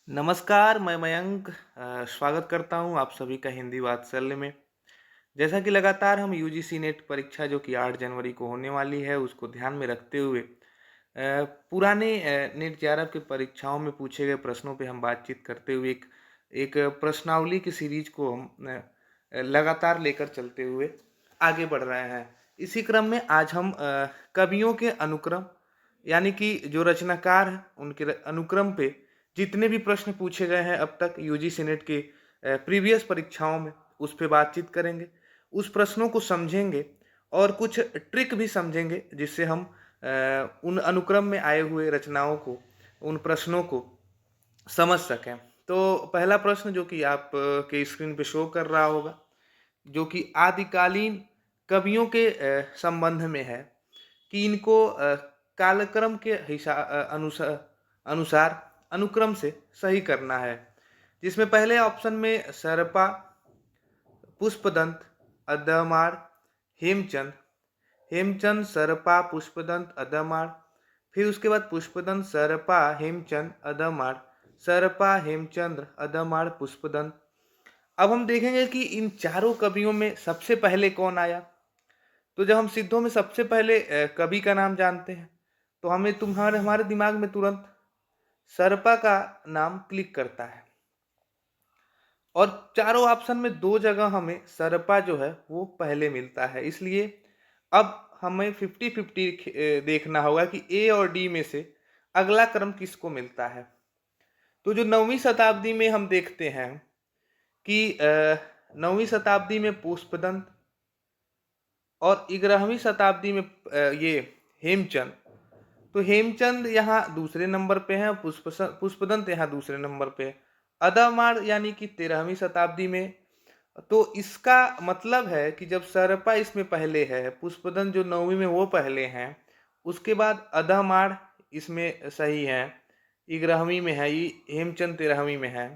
नमस्कार, मैं मयंक स्वागत करता हूँ आप सभी का हिंदी वात्सल्य में। जैसा कि लगातार हम यूजीसी नेट परीक्षा जो कि 8 जनवरी को होने वाली है, उसको ध्यान में रखते हुए पुराने नेट जेआरएफ की परीक्षाओं में पूछे गए प्रश्नों पे हम बातचीत करते हुए एक एक प्रश्नावली की सीरीज को हम लगातार लेकर चलते हुए आगे बढ़ रहे हैं। इसी क्रम में आज हम कवियों के अनुक्रम यानी कि जो रचनाकार हैं, उनके अनुक्रम पे जितने भी प्रश्न पूछे गए हैं अब तक यूजीसी नेट के प्रीवियस परीक्षाओं में, उस पे बातचीत करेंगे। उस प्रश्नों को समझेंगे और कुछ ट्रिक भी समझेंगे जिससे हम उन अनुक्रम में आए हुए रचनाओं को, उन प्रश्नों को समझ सकें। तो पहला प्रश्न जो कि आप के स्क्रीन पे शो कर रहा होगा, जो कि आदिकालीन कवियों के संबंध में है कि इनको कालक्रम के अनुसार अनुक्रम से सही करना है। जिसमें पहले ऑप्शन में सरपा, पुष्पदंत, अदहमार, हेमचंद, हेमचंद, सरपा, पुष्पदंत, अदहमार। फिर उसके बाद पुष्पदंत, सरपा, हेमचंद, अदहमार, सरपा, हेमचंद्र, अदहमार, पुष्पदंत। अब हम देखेंगे कि इन चारों कवियों में सबसे पहले कौन आया। तो जब हम सिद्धों में सबसे पहले कवि का नाम जानते हैं तो हमें तुम्हारे हमारे दिमाग में तुरंत सरपा का नाम क्लिक करता है। और चारों ऑप्शन में दो जगह हमें सरपा जो है वो पहले मिलता है, इसलिए अब हमें 50-50 देखना होगा कि ए और डी में से अगला क्रम किसको मिलता है। तो जो 9वीं शताब्दी में हम देखते हैं कि 9वीं शताब्दी में पुष्पदंत और 11वीं शताब्दी में ये हेमचंद। तो हेमचंद यहाँ दूसरे नंबर पे है, पुष्पदंत यहाँ दूसरे नंबर पे है। अदामार यानी कि 13वीं शताब्दी में। तो इसका मतलब है कि जब सरपा इसमें पहले है, पुष्पदंत जो 9वीं में वो पहले हैं, उसके बाद अदामार इसमें सही है, 11वीं में है, ये हेमचंद 13वीं में है।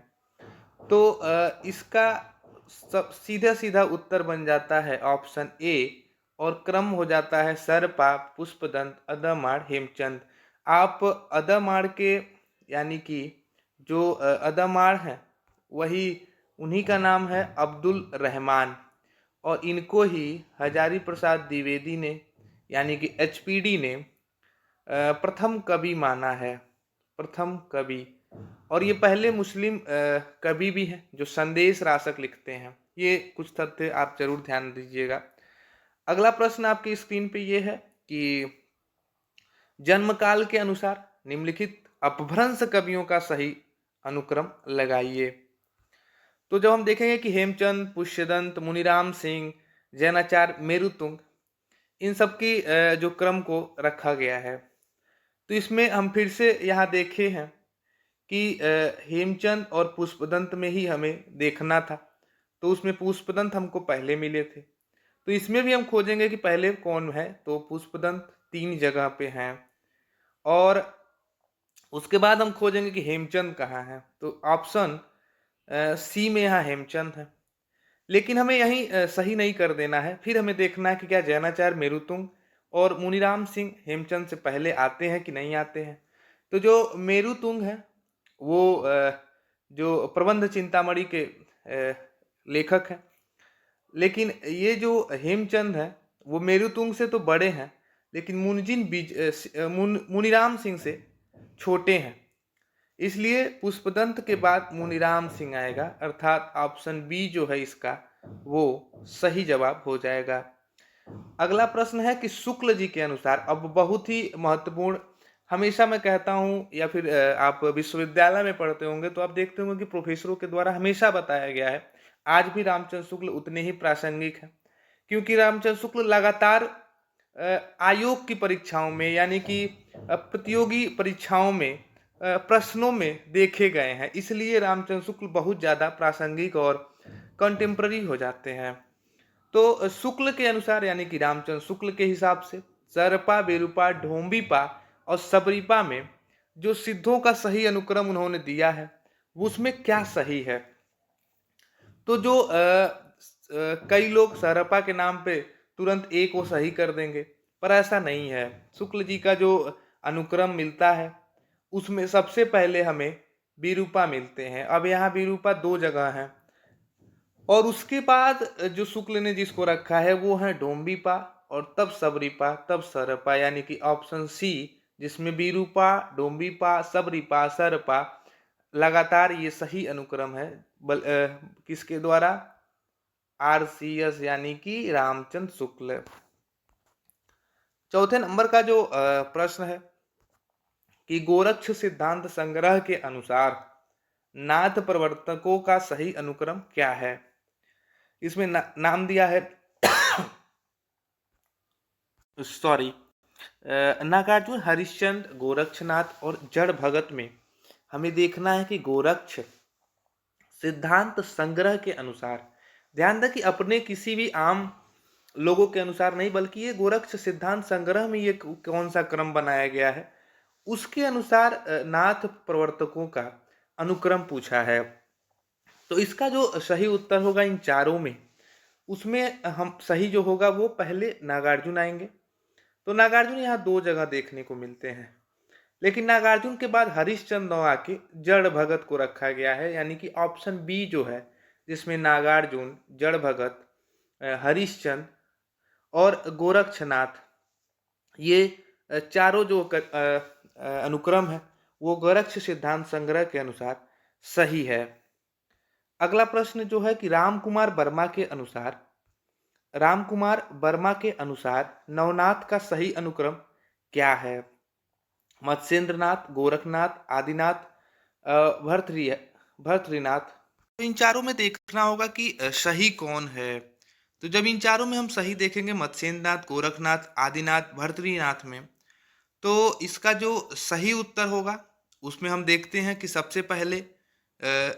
तो इसका सब सीधा सीधा उत्तर बन जाता है ऑप्शन ए और क्रम हो जाता है सरपा, पुष्पदंत, अदामार, हेमचंद। आप अदामार के यानी कि जो अदामार हैं वही उन्हीं का नाम है अब्दुल रहमान, और इनको ही हजारी प्रसाद द्विवेदी ने यानी कि एचपीडी ने प्रथम कवि माना है, प्रथम कवि। और ये पहले मुस्लिम कवि भी हैं जो संदेश रासक लिखते हैं। ये कुछ तथ्य आप जरूर ध्यान दीजिएगा। अगला प्रश्न आपकी स्क्रीन पे ये है कि जन्मकाल के अनुसार निम्नलिखित अपभ्रंश कवियों का सही अनुक्रम लगाइए। तो जब हम देखेंगे कि हेमचंद, पुष्यदंत, मुनिराम सिंह, जैनाचार्य, मेरुतुंग, इन सब की जो क्रम को रखा गया है, तो इसमें हम फिर से यहाँ देखे हैं कि हेमचंद और पुष्पदंत में ही हमें देखना था, तो उसमें पुष्पदंत हमको पहले मिले थे। तो इसमें भी हम खोजेंगे कि पहले कौन है, तो पुष्पदंत 3 जगह पे हैं। और उसके बाद हम खोजेंगे कि हेमचंद कहाँ है, तो ऑप्शन सी में यहाँ हेमचंद है। लेकिन हमें यहीं सही नहीं कर देना है, फिर हमें देखना है कि क्या जैनाचार्य, मेरुतुंग और मुनिराम सिंह हेमचंद से पहले आते हैं कि नहीं आते हैं। तो जो मेरुतुंग है वो जो प्रबंध चिंतामणि के लेखक हैं, लेकिन ये जो हेमचंद है वो मेरुतुंग से तो बड़े हैं, लेकिन मुनिराम सिंह से छोटे हैं। इसलिए पुष्पदंत के बाद मुनिराम सिंह आएगा, अर्थात ऑप्शन बी जो है इसका वो सही जवाब हो जाएगा। अगला प्रश्न है कि शुक्ल जी के अनुसार, अब बहुत ही महत्वपूर्ण, हमेशा मैं कहता हूँ या फिर आप विश्वविद्यालय में पढ़ते होंगे तो आप देखते होंगे कि प्रोफेसरों के द्वारा हमेशा बताया गया है, आज भी रामचंद्र शुक्ल उतने ही प्रासंगिक हैं, क्योंकि रामचंद्र शुक्ल लगातार आयोग की परीक्षाओं में यानी कि प्रतियोगी परीक्षाओं में प्रश्नों में देखे गए हैं, इसलिए रामचंद्र शुक्ल बहुत ज़्यादा प्रासंगिक और कंटेम्प्ररी हो जाते हैं। तो शुक्ल के अनुसार यानी कि रामचंद्र शुक्ल के हिसाब से सरपा, बेरुपा, ढोंबीपा और सबरीपा में जो सिद्धों का सही अनुक्रम उन्होंने दिया है उसमें क्या सही है। तो जो कई लोग सरपा के नाम पे तुरंत ए को सही कर देंगे, पर ऐसा नहीं है। शुक्ल जी का जो अनुक्रम मिलता है उसमें सबसे पहले हमें विरूपा मिलते हैं। अब यहाँ विरूपा दो जगह हैं, और उसके बाद जो शुक्ल ने जिसको रखा है वो है डोम्बिपा, और तब सबरीपा, तब सरपा, यानी कि ऑप्शन सी, जिसमें विरूपा, डोम्बिपा, सबरीपा, सरपा लगातार ये सही अनुक्रम है। किसके द्वारा? आरसीएस यानी कि रामचंद्र शुक्ल। चौथे नंबर का जो प्रश्न है कि गोरक्ष सिद्धांत संग्रह के अनुसार नाथ प्रवर्तकों का सही अनुक्रम क्या है? इसमें नाम दिया है सॉरी नागार्जुन, हरिश्चंद्र, गोरक्षनाथ और जड़ भगत में हमें देखना है कि गोरक्ष सिद्धांत संग्रह के अनुसार, ध्यान दें कि अपने किसी भी आम लोगों के अनुसार नहीं, बल्कि ये गोरक्ष सिद्धांत संग्रह में ये कौन सा क्रम बनाया गया है, उसके अनुसार नाथ प्रवर्तकों का अनुक्रम पूछा है। तो इसका जो सही उत्तर होगा इन चारों में, उसमें हम सही जो होगा वो पहले नागार्जुन आएंगे। तो नागार्जुन यहाँ दो जगह देखने को मिलते हैं, लेकिन नागार्जुन के बाद हरिश्चंद्र नौ आके जड़ भगत को रखा गया है, यानी कि ऑप्शन बी जो है, जिसमें नागार्जुन, जड़ भगत, हरिश्चंद्र और गोरक्षनाथ, ये चारों जो अनुक्रम है वो गोरक्ष सिद्धांत संग्रह के अनुसार सही है। अगला प्रश्न जो है कि रामकुमार वर्मा के अनुसार नवनाथ का सही अनुक्रम क्या है? मत्स्येंद्रनाथ, गोरखनाथ, आदिनाथ, भर्तृनाथ। तो इन चारों में देखना होगा कि सही कौन है। तो जब इन चारों में हम सही देखेंगे, मत्स्येंद्रनाथ, गोरखनाथ, आदिनाथ, भर्तृनाथ में, तो इसका जो सही उत्तर होगा उसमें हम देखते हैं कि सबसे पहले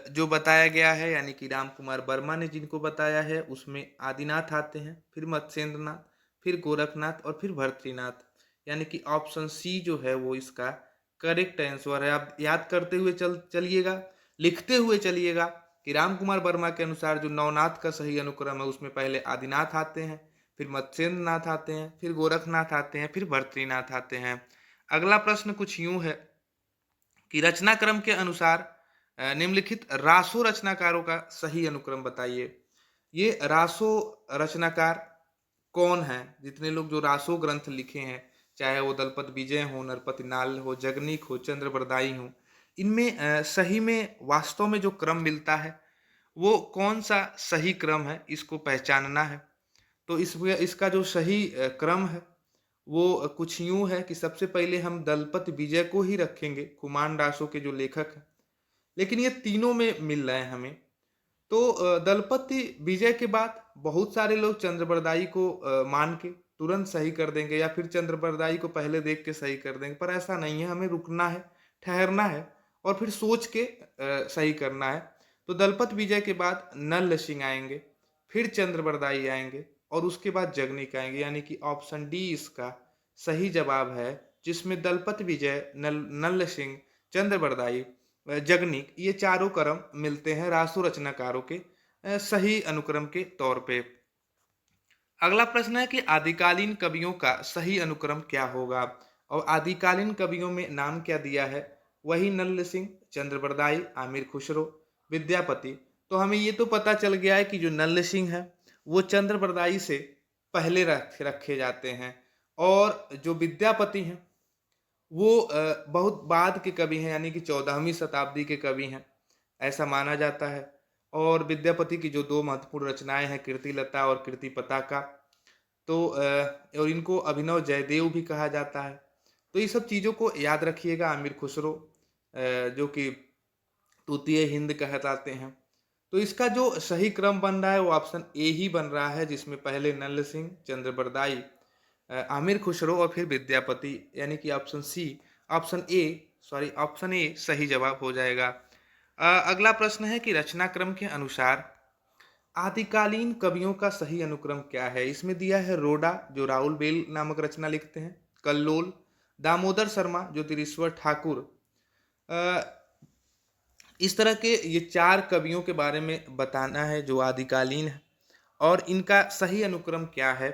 जो बताया गया है, यानी कि राम कुमार वर्मा ने जिनको बताया है, उसमें आदिनाथ आते हैं, फिर मत्स्येंद्रनाथ, फिर गोरखनाथ और फिर भर्तृनाथ, यानी कि ऑप्शन सी जो है वो इसका करेक्ट आंसर है। आप याद करते हुए चलिएगा, लिखते हुए चलिएगा कि राम कुमार वर्मा के अनुसार जो नवनाथ का सही अनुक्रम है उसमें पहले आदिनाथ आते हैं, फिर मत्स्येंद्रनाथ आते हैं, फिर गोरखनाथ आते हैं, फिर भर्तृनाथ आते हैं। अगला प्रश्न कुछ यूं है कि रचनाक्रम के अनुसार निम्नलिखित रासो रचनाकारों का सही अनुक्रम बताइए। ये रासो रचनाकार कौन है? जितने लोग जो रासो ग्रंथ लिखे हैं, चाहे वो दलपत विजय हो, नरपति नाल हो, जगनीक हो, चंद्रबरदाई हो, इनमें सही में वास्तव में जो क्रम मिलता है वो कौन सा सही क्रम है, इसको पहचानना है। तो इसका जो सही क्रम है वो कुछ यूं है कि सबसे पहले हम दलपत विजय को ही रखेंगे, कुमार रासो के जो लेखक हैं, लेकिन ये तीनों में मिल रहे हैं हमें। तो दलपति विजय के बाद बहुत सारे लोग चंद्रबरदाई को मान के तुरंत सही कर देंगे, या फिर चंद्रबरदाई को पहले देख के सही कर देंगे, पर ऐसा नहीं है। हमें रुकना है, ठहरना है और फिर सोच के सही करना है। तो दलपत विजय के बाद नल सिंह आएंगे, फिर चंद्रबरदाई आएंगे और उसके बाद जगनीक आएंगे, यानी कि ऑप्शन डी इसका सही जवाब है, जिसमें दलपत विजय, नल सिंह, चंद्रबरदाई, जगनीक, ये चारों क्रम मिलते हैं रासो रचनाकारों के सही अनुक्रम के तौर पे। अगला प्रश्न है कि आदिकालीन कवियों का सही अनुक्रम क्या होगा? और आदिकालीन कवियों में नाम क्या दिया है? वही नल्ल सिंह, चंद्रबरदाई, आमिर खुसरो, विद्यापति। तो हमें ये तो पता चल गया है कि जो नल्ल सिंह है वो चंद्रबरदाई से पहले रखे जाते हैं, और जो विद्यापति हैं वो बहुत बाद के कवि हैं, यानी कि 14वीं शताब्दी के कवि हैं, ऐसा माना जाता है। और विद्यापति की जो दो महत्वपूर्ण रचनाएं हैं, कीर्तिलता और कीर्ति पताका, तो और इनको अभिनव जयदेव भी कहा जाता है। तो ये सब चीज़ों को याद रखिएगा। आमिर खुसरो जो कि तूतीय हिंद कहलाते हैं। तो इसका जो सही क्रम बन रहा है वो ऑप्शन ए ही बन रहा है, जिसमें पहले नल्ल सिंह, चंद्रबरदाई, आमिर खुसरो और फिर विद्यापति, यानी कि ऑप्शन ए सही जवाब हो जाएगा। अगला प्रश्न है कि रचनाक्रम के अनुसार आदिकालीन कवियों का सही अनुक्रम क्या है? इसमें दिया है रोडा, जो राहुल बेल नामक रचना लिखते हैं, कल्लोल, दामोदर शर्मा जो तिरेश्वर ठाकुर, इस तरह के ये चार कवियों के बारे में बताना है जो आदिकालीन है, और इनका सही अनुक्रम क्या है।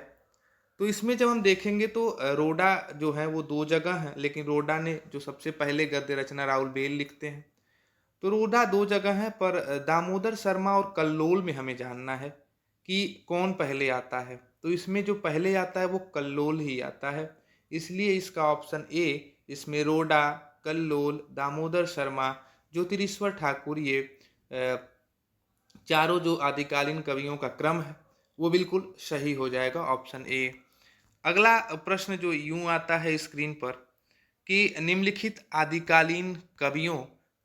तो इसमें जब हम देखेंगे तो रोडा जो है वो दो जगह है, लेकिन रोडा ने जो सबसे पहले गद्य रचना राहुल बेल लिखते हैं, तो रोडा दो जगह है, पर दामोदर शर्मा और कल्लोल में हमें जानना है कि कौन पहले आता है। तो इसमें जो पहले आता है वो कल्लोल ही आता है, इसलिए इसका ऑप्शन ए, इसमें रोडा, कल्लोल, दामोदर शर्मा, ज्योतिरीश्वर ठाकुर, ये चारों जो आदिकालीन कवियों का क्रम है वो बिल्कुल सही हो जाएगा, ऑप्शन ए। अगला प्रश्न जो यूं आता है स्क्रीन पर कि निम्नलिखित आदिकालीन कवियों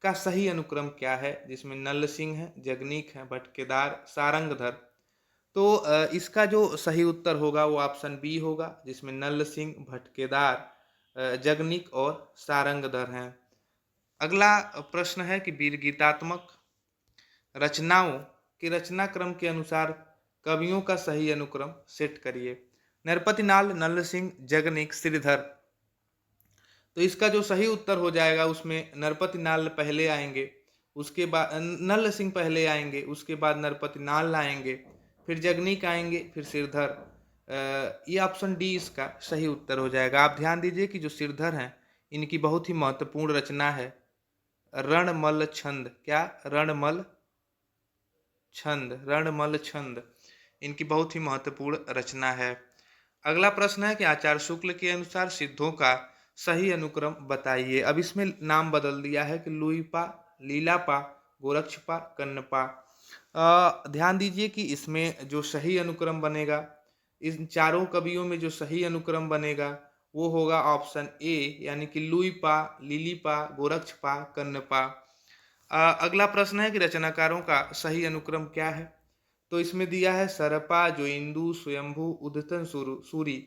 का सही अनुक्रम क्या है, जिसमें नल्ल सिंह है, जगनीक है, भटकेदार, सारंगधर। तो इसका जो सही उत्तर होगा वो ऑप्शन बी होगा, जिसमें नल्ल सिंह, भटकेदार, जगनीक और सारंगधर हैं। अगला प्रश्न है कि वीर गीतात्मक रचनाओं के रचना क्रम के अनुसार कवियों का सही अनुक्रम सेट करिए। नरपतिनाल, नल्ल सिंह, जगनीक, श्रीधर। तो इसका जो सही उत्तर हो जाएगा उसमें नरपतिनाल पहले आएंगे, उसके बाद नल्ल सिंह पहले आएंगे, उसके बाद नरपतिनाल आएंगे, फिर जगनीक आएंगे, फिर श्रीधर। ये ऑप्शन डी इसका सही उत्तर हो जाएगा। आप ध्यान दीजिए कि जो श्रीधर हैं इनकी बहुत ही महत्वपूर्ण रचना है रणमल छंद। क्या? रणमल छंद, रणमल छंद इनकी बहुत ही महत्वपूर्ण रचना है। अगला प्रश्न है कि आचार्य शुक्ल के अनुसार सिद्धों का सही अनुक्रम बताइए। अब इसमें नाम बदल दिया है कि लुईपा, लीलापा, गोरक्षपा, कन्नपा। ध्यान दीजिए कि इसमें जो सही अनुक्रम बनेगा, इन चारों कवियों में जो सही अनुक्रम बनेगा वो होगा ऑप्शन ए, यानी कि लुईपा, लिलीपा, गोरक्षपा, कन्नपा। अगला प्रश्न है कि रचनाकारों का सही अनुक्रम क्या है। तो इसमें दिया है सरपा, जोइंदू, स्वयंभू, उद्यतन, सूरी।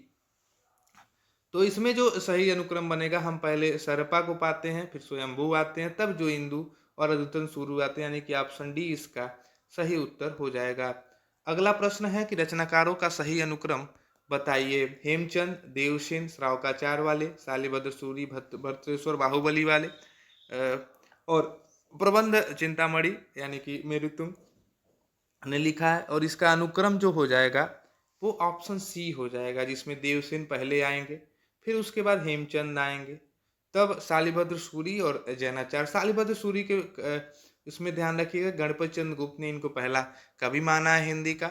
तो इसमें जो सही अनुक्रम बनेगा, हम पहले सरपा को पाते हैं, फिर स्वयंभू आते हैं, तब जोइंदू और अद्यतन सूरू आते हैं, यानी कि ऑप्शन डी इसका सही उत्तर हो जाएगा। अगला प्रश्न है कि रचनाकारों का सही अनुक्रम बताइए। हेमचंद, देवसेन, श्रावकाचार वाले, शालिभद्र सूरी, भर्तृश्वर, बाहुबली वाले, और प्रबंध चिंतामणि यानी कि मेरुतुंग ने लिखा है। और इसका अनुक्रम जो हो जाएगा वो ऑप्शन सी हो जाएगा, जिसमें देवसेन पहले आएंगे, फिर उसके बाद हेमचंद आएंगे, तब शालिभद्र सूरी और जैनाचार्य। शालिभद्र सूरी के इसमें ध्यान रखिएगा गणपत चंद्र गुप्त ने इनको पहला कवि माना है हिंदी का।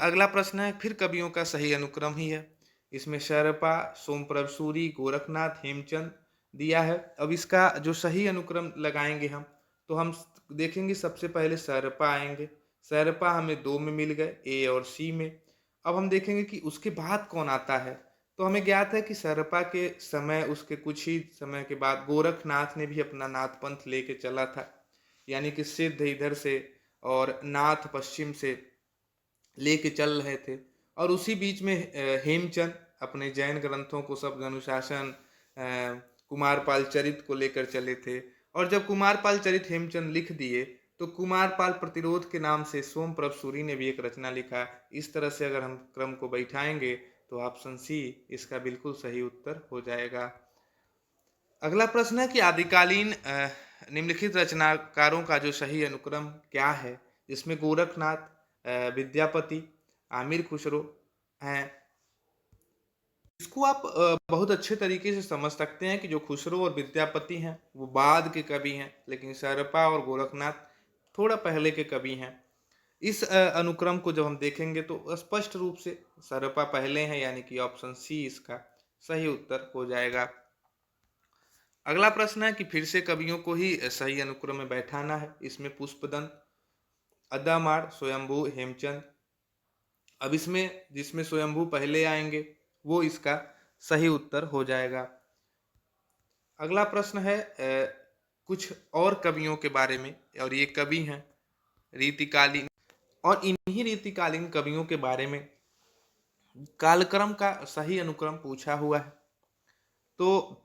अगला प्रश्न है फिर कवियों का सही अनुक्रम ही है। इसमें शरपा, सोमप्रभ सूरी, गोरखनाथ, हेमचंद दिया है। अब इसका जो सही अनुक्रम लगाएंगे हम, तो हम देखेंगे सबसे पहले शरपा आएंगे। शरपा हमें दो में मिल गए, ए और सी में। अब हम देखेंगे कि उसके बाद कौन आता है। तो हमें ज्ञात है कि शरपा के समय, उसके कुछ ही समय के बाद गोरखनाथ ने भी अपना नाथ पंथ लेके चला था, यानी कि सिद्ध इधर से और नाथ पश्चिम से लेके चल रहे थे। और उसी बीच में हेमचंद अपने जैन ग्रंथों को, सब अनुशासन, कुमारपाल चरित को लेकर चले थे। और जब कुमारपाल चरित हेमचंद लिख दिए तो कुमारपाल प्रतिरोध के नाम से सोमप्रभ सूरी ने भी एक रचना लिखा। इस तरह से अगर हम क्रम को बैठाएंगे तो ऑप्शन सी इसका बिल्कुल सही उत्तर हो जाएगा। अगला प्रश्न है कि आदिकालीन निम्नलिखित रचनाकारों का जो सही अनुक्रम क्या है, जिसमें गोरखनाथ, विद्यापति, आमिर खुसरो हैं। इसको आप बहुत अच्छे तरीके से समझ सकते हैं कि जो खुसरो और विद्यापति हैं वो बाद के कवि हैं, लेकिन शरपा और गोरखनाथ थोड़ा पहले के कवि हैं। इस अनुक्रम को जब हम देखेंगे तो स्पष्ट रूप से शरपा पहले हैं, यानी कि ऑप्शन सी इसका सही उत्तर हो जाएगा। अगला प्रश्न है कि फिर से कवियों को ही सही अनुक्रम में बैठाना है। इसमें पुष्पदंत, अदामार, स्वयंभू, हेमचंद। अब इसमें जिसमें स्वयंभू पहले आएंगे वो इसका सही उत्तर हो जाएगा। अगला प्रश्न है कुछ और कवियों के बारे में, और ये कवि हैं रीतिकालीन, और इन्हीं रीतिकालीन कवियों के बारे में कालक्रम का सही अनुक्रम पूछा हुआ है। तो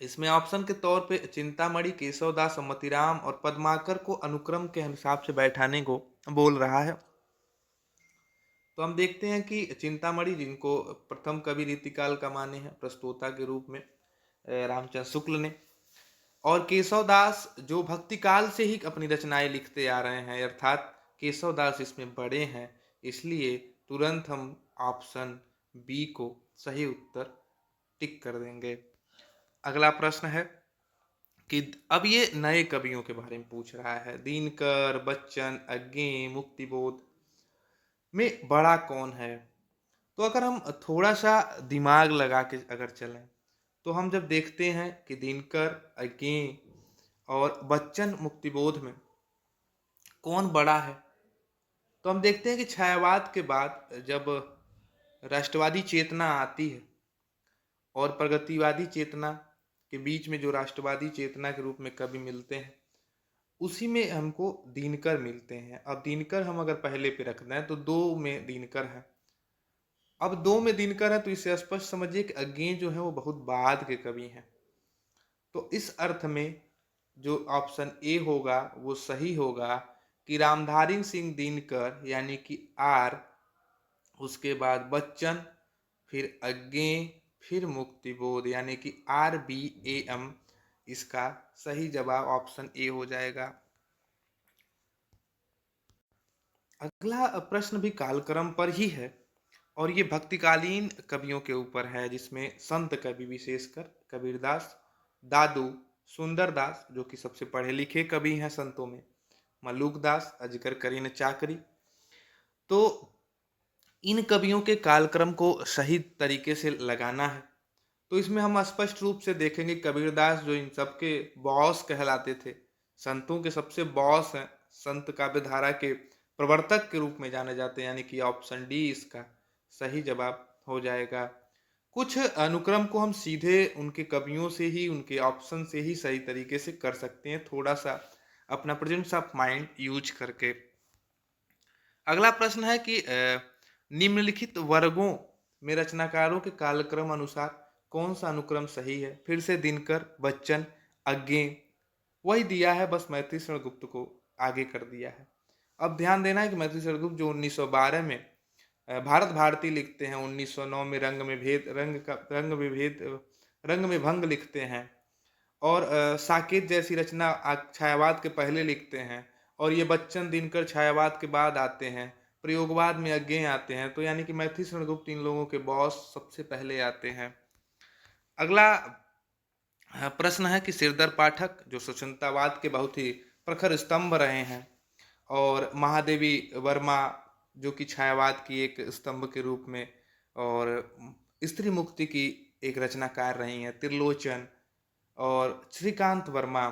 इसमें ऑप्शन के तौर पे चिंतामणि, केशवदास, मतीराम और पद्माकर को अनुक्रम के हिसाब से बैठाने को बोल रहा है। तो हम देखते हैं कि चिंतामणि, जिनको प्रथम कवि रीतिकाल का माने हैं प्रस्तोता के रूप में रामचंद्र शुक्ल ने, और केशवदास जो भक्तिकाल से ही अपनी रचनाएं लिखते आ रहे हैं, अर्थात केशवदास इसमें बड़े हैं, इसलिए तुरंत हम ऑप्शन बी को सही उत्तर टिक कर देंगे। अगला प्रश्न है कि अब ये नए कवियों के बारे में पूछ रहा है, दिनकर, बच्चन, अज्ञे, मुक्तिबोध में बड़ा कौन है? तो अगर हम थोड़ा सा दिमाग लगा के अगर चलें, तो हम जब देखते हैं कि दिनकर, अज्ञे और बच्चन मुक्तिबोध में कौन बड़ा है, तो हम देखते हैं कि छायावाद के बाद जब राष्ट्रवादी चेतना आती है और प्रगतिवादी चेतना के बीच में जो राष्ट्रवादी चेतना के रूप में कवि मिलते हैं, उसी में हमको दिनकर मिलते हैं। अब दिनकर हम अगर पहले पे रख दें तो दो में दिनकर है। अब दो में दिनकर है तो इसे स्पष्ट समझिए कि अज्ञे जो है वो बहुत बाद के कवि हैं। तो इस अर्थ में जो ऑप्शन ए होगा वो सही होगा कि रामधारी सिंह दिनकर यानी कि आर, उसके बाद बच्चन, फिर अज्ञे, फिर मुक्तिबोध यानी कि RBAM। इसका सही जवाब ऑप्शन ए हो जाएगा। अगला प्रश्न भी कालक्रम पर ही है और ये भक्तिकालीन कवियों के ऊपर है, जिसमें संत कवि विशेषकर कबीरदास, दादू, सुंदरदास जो कि सबसे पढ़े लिखे कवि हैं संतों में, मलुकदास, अजगर करीन चाकरी। तो इन कवियों के कालक्रम को सही तरीके से लगाना है। तो इसमें हम स्पष्ट रूप से देखेंगे कबीरदास जो इन सबके बॉस कहलाते थे, संतों के सबसे बॉस हैं, संत काव्यधारा के प्रवर्तक के रूप में जाने जाते हैं, यानी कि ऑप्शन डी इसका सही जवाब हो जाएगा। कुछ अनुक्रम को हम सीधे उनके कवियों से ही, उनके ऑप्शन से ही सही तरीके से कर सकते हैं, थोड़ा सा अपना प्रेजेंस ऑफ माइंड यूज करके। अगला प्रश्न है कि निम्नलिखित वर्गों में रचनाकारों के कालक्रम अनुसार कौन सा अनुक्रम सही है? फिर से दिनकर, बच्चन, अज्ञे वही दिया है, बस मैथिली शरण गुप्त को आगे कर दिया है। अब ध्यान देना है कि मैथिली शरण गुप्त जो 1912 में भारत भारती लिखते हैं, 1909 में रंग में भेद, रंग में भंग लिखते हैं और साकेत जैसी रचना छायावाद के पहले लिखते हैं, और ये बच्चन दिनकर छायावाद के बाद आते हैं, प्रयोगवाद में अज्ञे आते हैं। तो यानी कि मैथिली शरण गुप्त इन लोगों के बॉस सबसे पहले आते हैं। अगला प्रश्न है कि सिरदर पाठक जो स्वतंत्रतावाद के बहुत ही प्रखर स्तंभ रहे हैं, और महादेवी वर्मा जो कि छायावाद की एक स्तंभ के रूप में और स्त्री मुक्ति की एक रचनाकार रही हैं, त्रिलोचन और श्रीकांत वर्मा,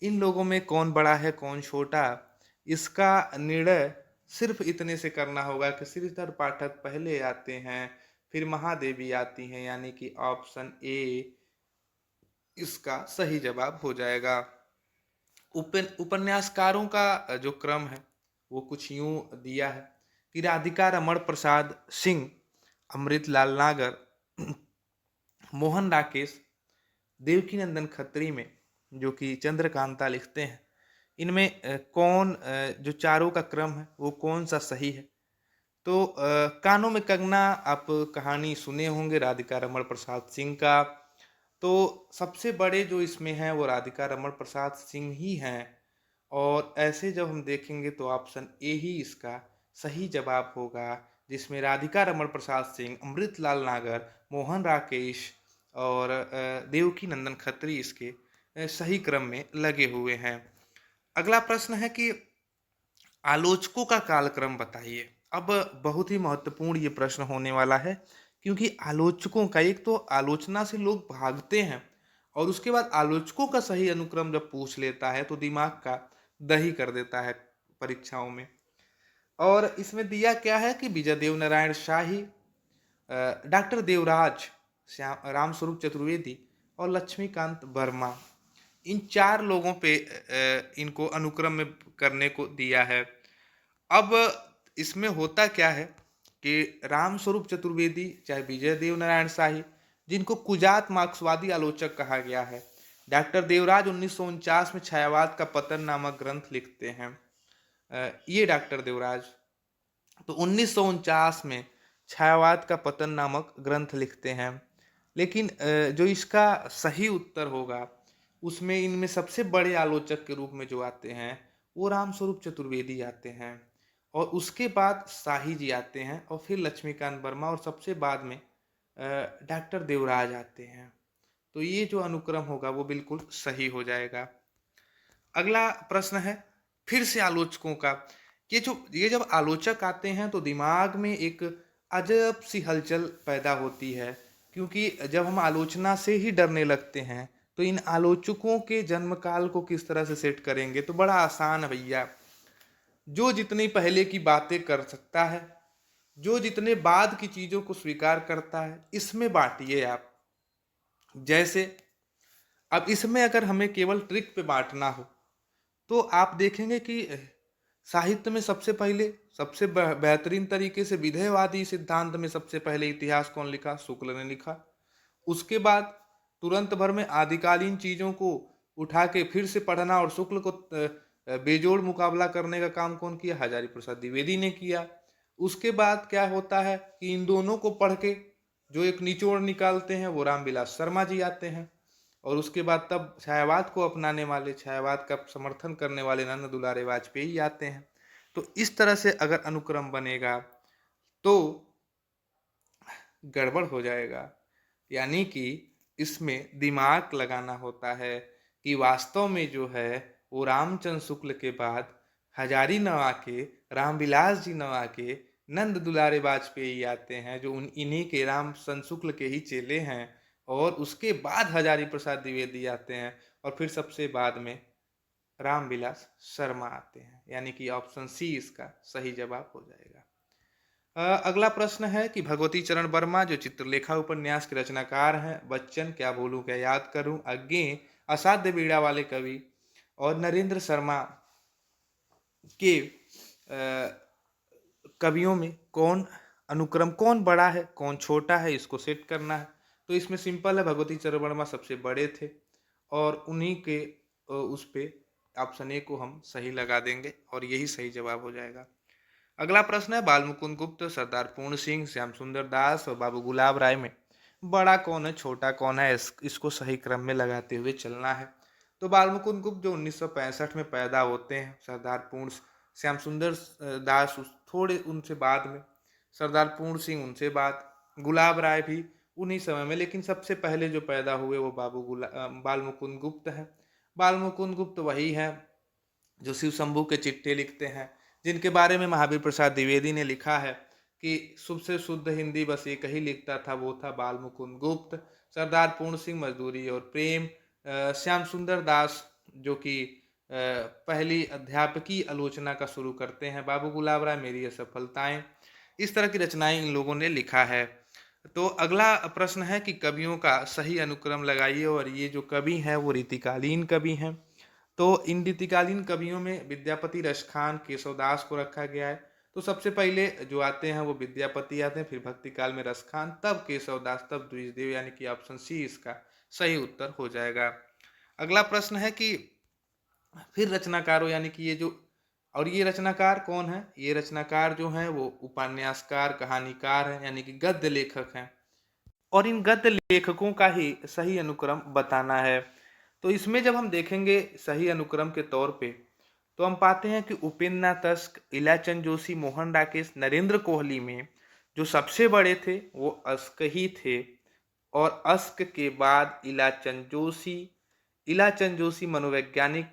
इन लोगों में कौन बड़ा है कौन छोटा, इसका निर्णय सिर्फ इतने से करना होगा कि श्रीधर पाठक पहले आते हैं, फिर महादेवी आती हैं, यानी कि ऑप्शन ए इसका सही जवाब हो जाएगा। उपन्यासकारों का जो क्रम है वो कुछ यूं दिया है कि राधिका रमण प्रसाद सिंह, अमृतलाल नागर, मोहन राकेश, देवकी नंदन खत्री में जो कि चंद्रकांता लिखते हैं, इनमें कौन जो चारों का क्रम है वो कौन सा सही है? तो कानों में कंगना आप कहानी सुने होंगे राधिका रमण प्रसाद सिंह का, तो सबसे बड़े जो इसमें हैं वो राधिका रमण प्रसाद सिंह ही हैं, और ऐसे जब हम देखेंगे तो ऑप्शन ए ही इसका सही जवाब होगा, जिसमें राधिका रमण प्रसाद सिंह, अमृतलाल नागर, मोहन राकेश और देवकी नंदन खत्री इसके सही क्रम में लगे हुए हैं। अगला प्रश्न है कि आलोचकों का कालक्रम बताइए। अब बहुत ही महत्वपूर्ण ये प्रश्न होने वाला है, क्योंकि आलोचकों का, एक तो आलोचना से लोग भागते हैं और उसके बाद आलोचकों का सही अनुक्रम जब पूछ लेता है तो दिमाग का दही कर देता है परीक्षाओं में। और इसमें दिया क्या है कि विजय देव नारायण शाही, डॉक्टर देवराज, श्याम रामस्वरूप चतुर्वेदी और लक्ष्मीकांत वर्मा, इन चार लोगों पे इनको अनुक्रम में करने को दिया है। अब इसमें होता क्या है कि रामस्वरूप चतुर्वेदी चाहे विजय देव नारायण शाही, जिनको कुजात मार्क्सवादी आलोचक कहा गया है, डॉक्टर देवराज 1949 में छायावाद का पतन नामक ग्रंथ लिखते हैं। ये डॉक्टर देवराज तो 1949 में छायावाद का पतन नामक ग्रंथ लिखते हैं। लेकिन जो इसका सही उत्तर होगा उसमें इनमें सबसे बड़े आलोचक के रूप में जो आते हैं वो रामस्वरूप चतुर्वेदी आते हैं, और उसके बाद शाही जी आते हैं, और फिर लक्ष्मीकांत वर्मा, और सबसे बाद में डॉक्टर देवराज आते हैं। तो ये जो अनुक्रम होगा वो बिल्कुल सही हो जाएगा। अगला प्रश्न है फिर से आलोचकों का। ये जब आलोचक आते हैं तो दिमाग में एक अजब सी हलचल पैदा होती है, क्योंकि जब हम आलोचना से ही डरने लगते हैं तो इन आलोचकों के जन्म काल को किस तरह से सेट करेंगे, तो बड़ा आसान है भैया। जो जितनी पहले की बातें कर सकता है, जो जितने बाद की चीजों को स्वीकार करता है, इसमें बांटिए आप। जैसे अब इसमें अगर हमें केवल ट्रिक पे बांटना हो तो आप देखेंगे कि साहित्य में सबसे पहले सबसे बेहतरीन तरीके से विधेयवादी सिद्धांत में सबसे पहले इतिहास कौन लिखा? शुक्ल ने लिखा। उसके बाद तुरंत भर में आदिकालीन चीजों को उठा के फिर से पढ़ना और शुक्ल को बेजोड़ मुकाबला करने का काम कौन किया? हजारी प्रसाद द्विवेदी ने किया। उसके बाद क्या होता है कि इन दोनों को पढ़ के जो एक निचोड़ निकालते हैं वो रामविलास शर्मा जी आते हैं। और उसके बाद तब छायावाद को अपनाने वाले, छायावाद का समर्थन करने वाले नंद दुलारे वाजपेयी आते हैं। तो इस तरह से अगर अनुक्रम बनेगा तो गड़बड़ हो जाएगा। यानी कि इसमें दिमाग लगाना होता है कि वास्तव में जो है वो रामचंद्र शुक्ल के बाद हजारी न आके, रामविलास जी न आके, नंद दुलारे वाजपेयी आते हैं जो इन्हीं के रामचंद्र शुक्ल के ही चेले हैं। और उसके बाद हजारी प्रसाद द्विवेदी आते हैं और फिर सबसे बाद में रामविलास शर्मा आते हैं। यानी कि ऑप्शन सी इसका सही जवाब हो जाएगा। अगला प्रश्न है कि भगवती चरण वर्मा जो चित्रलेखा उपन्यास के रचनाकार हैं, बच्चन, क्या भूलूं क्या याद करूं, अज्ञे, असाध्य बीड़ा वाले कवि और नरेंद्र शर्मा के कवियों में कौन अनुक्रम, कौन बड़ा है कौन छोटा है, इसको सेट करना है। तो इसमें सिंपल है, भगवती चरण वर्मा सबसे बड़े थे और उन्हीं के उस पे ऑप्शन ए को हम सही लगा देंगे और यही सही जवाब हो जाएगा। अगला प्रश्न है बाल मुकुंद गुप्त, सरदार पूर्ण सिंह, श्याम सुंदर दास और बाबू गुलाब राय में बड़ा कौन है छोटा कौन है, इसको सही क्रम में लगाते हुए चलना है। तो बाल मुकुंद गुप्त जो 1965 में पैदा होते हैं, सरदार पूर्ण, श्याम सुंदर दास थोड़े उनसे बाद में, सरदार पूर्ण सिंह उनसे बाद, गुलाब राय भी उन्हीं समय में, लेकिन सबसे पहले जो पैदा हुए वो बाल मुकुंद गुप्त हैं। बाल मुकुंद गुप्त वही हैं जो शिव शंभू के चिट्ठे लिखते हैं, जिनके बारे में महावीर प्रसाद द्विवेदी ने लिखा है कि शुद्ध से शुद्ध हिंदी बस एक ही लिखता था, वो था बाल मुकुंद गुप्त। सरदार पूर्ण सिंह मजदूरी और प्रेम, श्याम सुंदर दास जो कि पहली अध्यापकी आलोचना का शुरू करते हैं, बाबू गुलाब राय मेरी असफलताएं, इस तरह की रचनाएं इन लोगों ने लिखा है। तो अगला प्रश्न है कि कवियों का सही अनुक्रम लगाइए और ये जो कवि हैं वो रीतिकालीन कवि हैं। तो इन रीतिकालीन कवियों में विद्यापति, रसखान, केशवदास को रखा गया है। तो सबसे पहले जो आते हैं वो विद्यापति आते हैं, फिर भक्ति काल में रसखान, तब केशवदास, तब द्विजदेव, यानी कि ऑप्शन सी इसका सही उत्तर हो जाएगा। अगला प्रश्न है कि फिर रचनाकारों, यानी कि ये जो, और ये रचनाकार कौन है? ये रचनाकार जो हैं वो उपन्यासकार, कहानीकार हैं, यानी कि गद्य लेखक हैं और इन गद्य लेखकों का ही सही अनुक्रम बताना है। तो इसमें जब हम देखेंगे सही अनुक्रम के तौर पे तो हम पाते हैं कि उपेन्द्रनाथ तस्क, इलाचंद जोशी, मोहन राकेश, नरेंद्र कोहली में जो सबसे बड़े थे वो अस्क ही थे और अस्क के बाद इलाचंद जोशी मनोवैज्ञानिक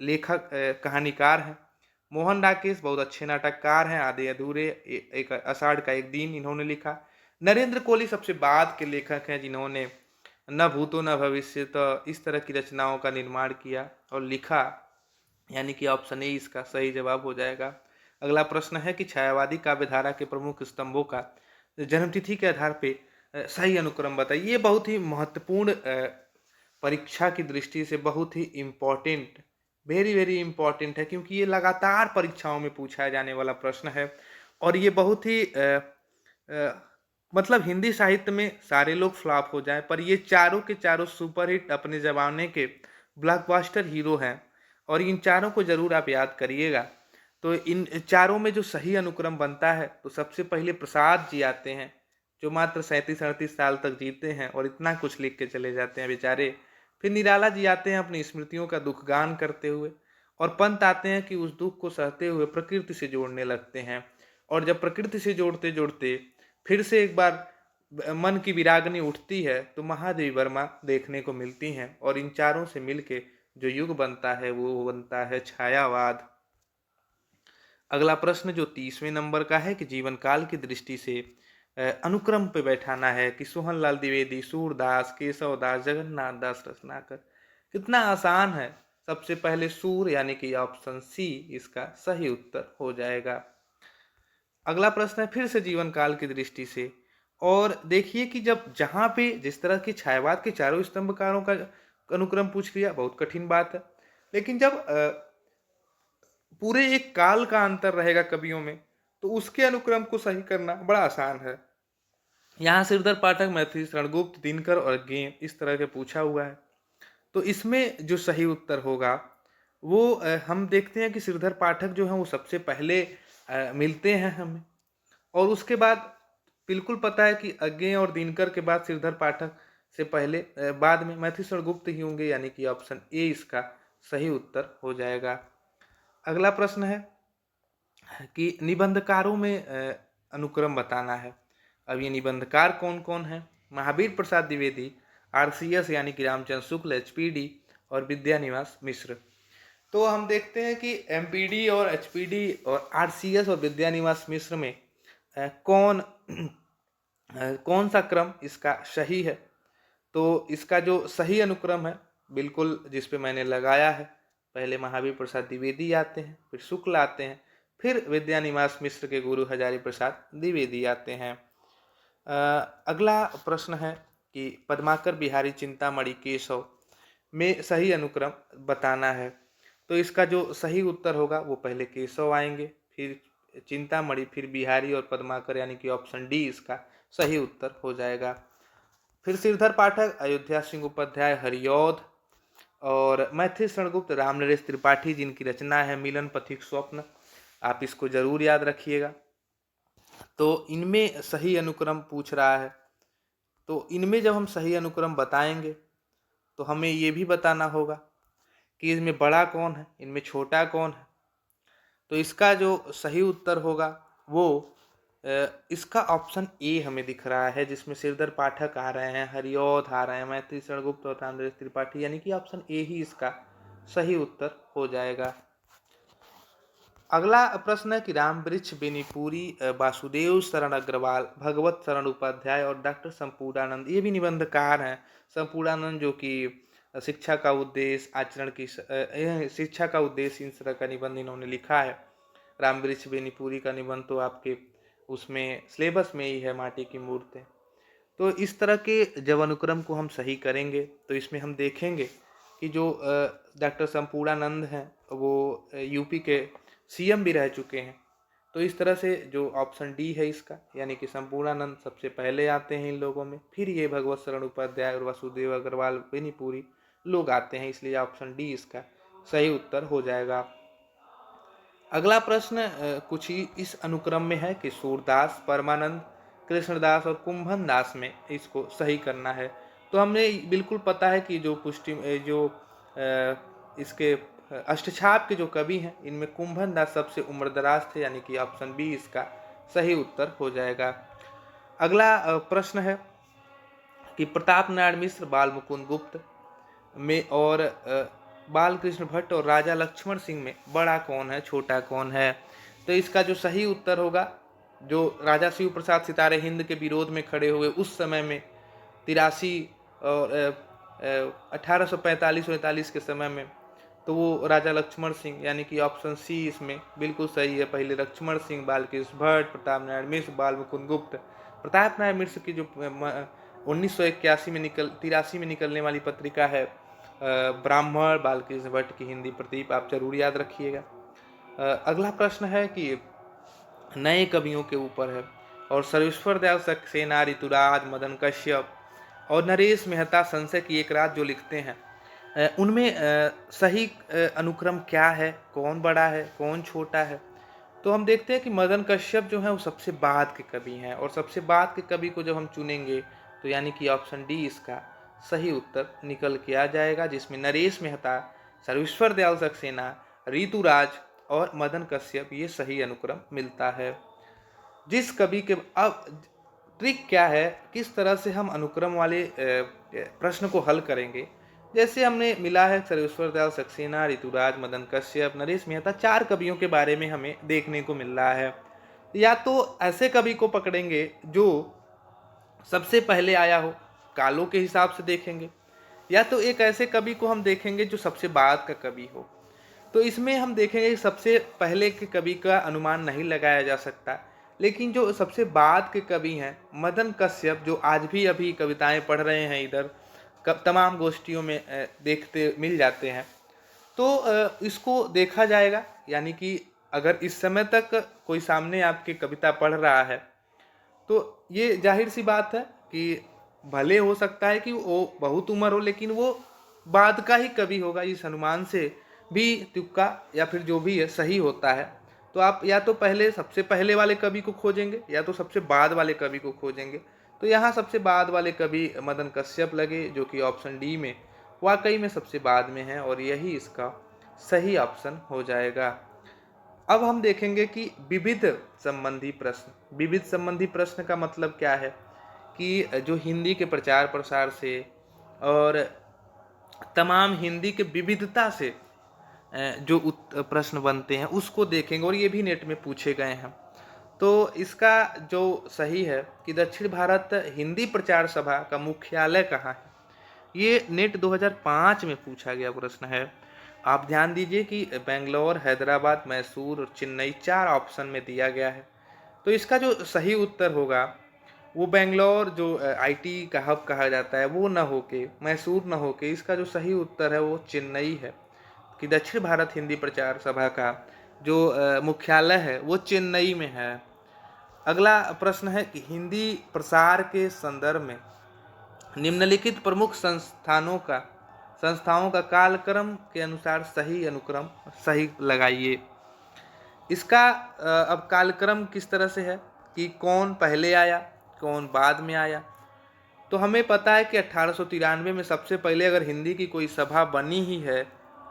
लेखक, कहानीकार हैं। मोहन राकेश बहुत अच्छे नाटककार हैं, आधे अधूरे, एक आषाढ़ का एक दिन इन्होंने लिखा। नरेंद्र कोहली सबसे बाद के लेखक हैं जिन्होंने न भूतो न भविष्य, तो इस तरह की रचनाओं का निर्माण किया और लिखा, यानी कि ऑप्शन ए इसका सही जवाब हो जाएगा। अगला प्रश्न है कि छायावादी काव्यधारा के प्रमुख स्तंभों का जन्मतिथि के आधार पे सही अनुक्रम बताइए। ये बहुत ही महत्वपूर्ण, परीक्षा की दृष्टि से बहुत ही इम्पोर्टेंट, वेरी वेरी इम्पोर्टेंट है, क्योंकि ये लगातार परीक्षाओं में पूछा जाने वाला प्रश्न है और ये बहुत ही मतलब हिंदी साहित्य में सारे लोग फ्लॉप हो जाएं पर ये चारों के चारों सुपरहिट अपने जमाने के ब्लॉकबस्टर हीरो हैं और इन चारों को जरूर आप याद करिएगा। तो इन चारों में जो सही अनुक्रम बनता है तो सबसे पहले प्रसाद जी आते हैं जो मात्र 37-38 साल तक जीते हैं और इतना कुछ लिख के चले जाते हैं बेचारे। फिर निराला जी आते हैं अपनी स्मृतियों का दुखगान करते हुए और पंत आते हैं कि उस दुख को सहते हुए प्रकृति से जोड़ने लगते हैं और जब प्रकृति से जोड़ते जोड़ते फिर से एक बार मन की विरागनी उठती है तो महादेवी वर्मा देखने को मिलती हैं और इन चारों से मिलके जो युग बनता है वो बनता है छायावाद। अगला प्रश्न जो 30वें नंबर का है कि जीवन काल की दृष्टि से अनुक्रम पे बैठाना है कि सोहनलाल द्विवेदी, सूरदास, केशव दास, जगन्नाथ दास रत्नाकर। कितना आसान है। सबसे पहले सूर यानी कि ऑप्शन सी इसका सही उत्तर हो जाएगा। अगला प्रश्न है फिर से जीवन काल की दृष्टि से, और देखिए कि जब जहां पे जिस तरह की छायावाद के चारों स्तंभकारों का अनुक्रम पूछ लिया, बहुत कठिन बात है। लेकिन जब पूरे एक काल का अंतर रहेगा कवियों में, तो उसके अनुक्रम को सही करना बड़ा आसान है। यहाँ श्रीधर पाठक, मैथिली शरण गुप्त, दिनकर और गेम इस तरह के पूछा हुआ है। तो इसमें जो सही उत्तर होगा वो हम देखते हैं कि श्रीधर पाठक जो है वो सबसे पहले मिलते हैं हमें, और उसके बाद बिल्कुल पता है कि अज्ञे और दिनकर के बाद श्रीधर पाठक से पहले बाद में मैथिली शरण गुप्त ही होंगे, यानी कि ऑप्शन ए इसका सही उत्तर हो जाएगा। अगला प्रश्न है कि निबंधकारों में अनुक्रम बताना है। अब ये निबंधकार कौन कौन है? महावीर प्रसाद द्विवेदी, आरसीएस यानी कि रामचंद्र शुक्ल, एचपीडी और विद्यानिवास मिश्र। तो हम देखते हैं कि एमपीडी और एचपीडी और आरसीएस और विद्यानिवास मिश्र में कौन सा क्रम इसका सही है? तो इसका जो सही अनुक्रम है बिल्कुल जिस पे मैंने लगाया है, पहले महावीर प्रसाद द्विवेदी आते हैं, फिर शुक्ल आते हैं, फिर विद्यानिवास मिश्र के गुरु हजारी प्रसाद द्विवेदी आते हैं। अगला प्रश्न है कि पद्माकर, बिहारी, चिंतामणि, केशव में सही अनुक्रम बताना है। तो इसका जो सही उत्तर होगा वो पहले केशव आएंगे, फिर चिंतामणि, फिर बिहारी और पद्माकर, यानी कि ऑप्शन डी इसका सही उत्तर हो जाएगा। फिर श्रीधर पाठक, अयोध्या सिंह उपाध्याय, हरिऔध और मैथिली शरण गुप्त, रामनरेश त्रिपाठी जिनकी रचना है मिलन पथिक स्वप्न। आप इसको जरूर याद रखिएगा। तो इनमें सही अनुक्रम पूछ रहा है, तो इनमें जब हम सही अनुक्रम बताएंगे तो हमें ये भी बताना होगा कि इसमें बड़ा कौन है, इनमें छोटा कौन है। तो इसका जो सही उत्तर होगा वो इसका ऑप्शन ए हमें दिख रहा है, जिसमें श्रीधर पाठक आ रहे हैं, हरिऔध आ रहे हैं, मैथिली शरण गुप्त और रामनरेश त्रिपाठी, यानी कि ऑप्शन ए ही इसका सही उत्तर हो जाएगा। अगला प्रश्न है कि राम वृक्ष बेनीपुरी, वासुदेव शरण अग्रवाल, भगवत शरण उपाध्याय और डॉक्टर संपूर्णानंद, ये भी निबंधकार हैं। संपूर्णानंद जो कि शिक्षा का उद्देश्य, आचरण की शिक्षा का उद्देश्य, इन तरह का निबंध इन्होंने लिखा है। राम वृक्ष बेनीपुरी का निबंध तो आपके उसमें सिलेबस में ही है, माटी की मूर्तें। तो इस तरह के जब अनुक्रम को हम सही करेंगे तो इसमें हम देखेंगे कि जो डॉक्टर संपूर्णानंद हैं वो यूपी के सीएम भी रह चुके हैं। तो इस तरह से जो ऑप्शन डी है इसका, यानी कि संपूर्णानंद सबसे पहले आते हैं इन लोगों में, फिर ये भगवत शरण उपाध्याय और वासुदेव अग्रवाल, बेनीपुरी लोग आते हैं, इसलिए ऑप्शन डी इसका सही उत्तर हो जाएगा। अगला प्रश्न कुछ ही इस अनुक्रम में है कि सूरदास, परमानंद, कृष्णदास और कुंभन दास में इसको सही करना है। तो हमने बिल्कुल पता है कि जो इसके अष्टछाप के जो कवि हैं इनमें कुंभन दास सबसे उम्रदराज थे, यानी कि ऑप्शन बी इसका सही उत्तर हो जाएगा। अगला प्रश्न है कि प्रताप नारायण मिश्र, बाल मुकुंद गुप्त में और बालकृष्ण भट्ट और राजा लक्ष्मण सिंह में बड़ा कौन है, छोटा कौन है? तो इसका जो सही उत्तर होगा, जो राजा शिव प्रसाद सितारे हिंद के विरोध में खड़े हुए उस समय में 83 और 1845-49 के समय में, तो वो राजा लक्ष्मण सिंह, यानी कि ऑप्शन सी इसमें बिल्कुल सही है। पहले लक्ष्मण सिंह, बालकृष्ण भट्ट, प्रताप नारायण मिश्र, बाल मुकुंद गुप्त। प्रताप नारायण मिश्र की जो 1981 में 83 में निकलने वाली पत्रिका है ब्राह्मण, बालकृष्ण भट्ट की हिंदी प्रदीप, आप जरूर याद रखिएगा। अगला प्रश्न है कि नए कवियों के ऊपर है, और सर्वेश्वर दयाल सक्सेना, ऋतुराज, मदन कश्यप और नरेश मेहता संशय की एक रात जो लिखते हैं, उनमें सही अनुक्रम क्या है, कौन बड़ा है, कौन छोटा है? तो हम देखते हैं कि मदन कश्यप जो है वो सबसे बाद के कवि हैं, और सबसे बाद के कवि को जब हम चुनेंगे तो यानी कि ऑप्शन डी इसका सही उत्तर निकल के आ जाएगा, जिसमें नरेश मेहता, सर्वेश्वर दयाल सक्सेना, ऋतुराज और मदन कश्यप ये सही अनुक्रम मिलता है। जिस कवि के अब ट्रिक क्या है, किस तरह से हम अनुक्रम वाले प्रश्न को हल करेंगे। जैसे हमने मिला है सर्वेश्वर दयाल सक्सेना, ऋतुराज, मदन कश्यप, नरेश मेहता, 4 कवियों के बारे में हमें देखने को मिल रहा है। या तो ऐसे कवि को पकड़ेंगे जो सबसे पहले आया हो, कालों के हिसाब से देखेंगे, या तो एक ऐसे कवि को हम देखेंगे जो सबसे बाद का कवि हो। तो इसमें हम देखेंगे कि सबसे पहले के कवि का अनुमान नहीं लगाया जा सकता, लेकिन जो सबसे बाद के कवि हैं मदन कश्यप, जो आज भी अभी कविताएं पढ़ रहे हैं, इधर तमाम गोष्ठियों में देखते मिल जाते हैं। तो इसको देखा जाएगा, यानी कि अगर इस समय तक कोई सामने आपके कविता पढ़ रहा है तो ये जाहिर सी बात है कि भले हो सकता है कि वो बहुत उम्र हो, लेकिन वो बाद का ही कवि होगा। इस अनुमान से भी तुक्का या फिर जो भी है सही होता है। तो आप या तो पहले सबसे पहले वाले कवि को खोजेंगे या तो सबसे बाद वाले कवि को खोजेंगे। तो यहाँ सबसे बाद वाले कवि मदन कश्यप लगे, जो कि ऑप्शन डी में वाकई में सबसे बाद में है, और यही इसका सही ऑप्शन हो जाएगा। अब हम देखेंगे कि विविध संबंधी प्रश्न। विविध संबंधी प्रश्न का मतलब क्या है कि जो हिंदी के प्रचार प्रसार से और तमाम हिंदी के विविधता से जो प्रश्न बनते हैं उसको देखेंगे, और ये भी नेट में पूछे गए हैं। तो इसका जो सही है कि दक्षिण भारत हिंदी प्रचार सभा का मुख्यालय कहाँ है, ये नेट 2005 में पूछा गया प्रश्न है। आप ध्यान दीजिए कि बेंगलोर, हैदराबाद, मैसूर और चेन्नई 4 ऑप्शन में दिया गया है। तो इसका जो सही उत्तर होगा वो बेंगलोर, जो आईटी का हब कहा जाता है, वो ना होके, मैसूर ना होके, इसका जो सही उत्तर है वो चेन्नई है। कि दक्षिण भारत हिंदी प्रचार सभा का जो मुख्यालय है वो चेन्नई में है। अगला प्रश्न है कि हिंदी प्रसार के संदर्भ में निम्नलिखित प्रमुख संस्थाओं का कालक्रम के अनुसार सही अनुक्रम सही लगाइए। इसका अब कालक्रम किस तरह से है कि कौन पहले आया, कौन बाद में आया। तो हमें पता है कि 1893 में सबसे पहले अगर हिंदी की कोई सभा बनी ही है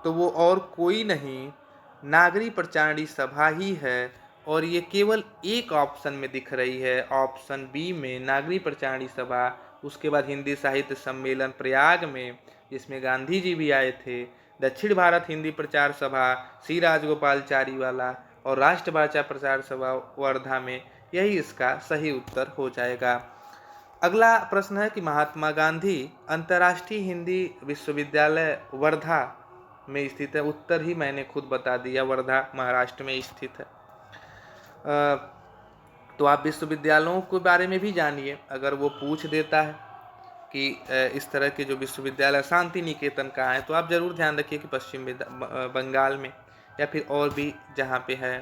तो वो और कोई नहीं, नागरी प्रचारणी सभा ही है, और ये केवल एक ऑप्शन में दिख रही है, ऑप्शन बी में, नागरी प्रचारणी सभा। उसके बाद हिंदी साहित्य सम्मेलन प्रयाग में, जिसमें गांधी जी भी आए थे। दक्षिण भारत हिंदी प्रचार सभा सी राजगोपालचारी वाला, और राष्ट्रभाषा प्रचार सभा वर्धा में। यही इसका सही उत्तर हो जाएगा। अगला प्रश्न है कि महात्मा गांधी अंतर्राष्ट्रीय हिंदी विश्वविद्यालय वर्धा में स्थित है। उत्तर ही मैंने खुद बता दिया, वर्धा महाराष्ट्र में स्थित है। तो आप विश्वविद्यालयों के बारे में भी जानिए, अगर वो पूछ देता है कि इस तरह के जो विश्वविद्यालय, शांति निकेतन कहाँ है, तो आप जरूर ध्यान रखिए कि पश्चिम बंगाल में, या फिर और भी जहाँ पे है।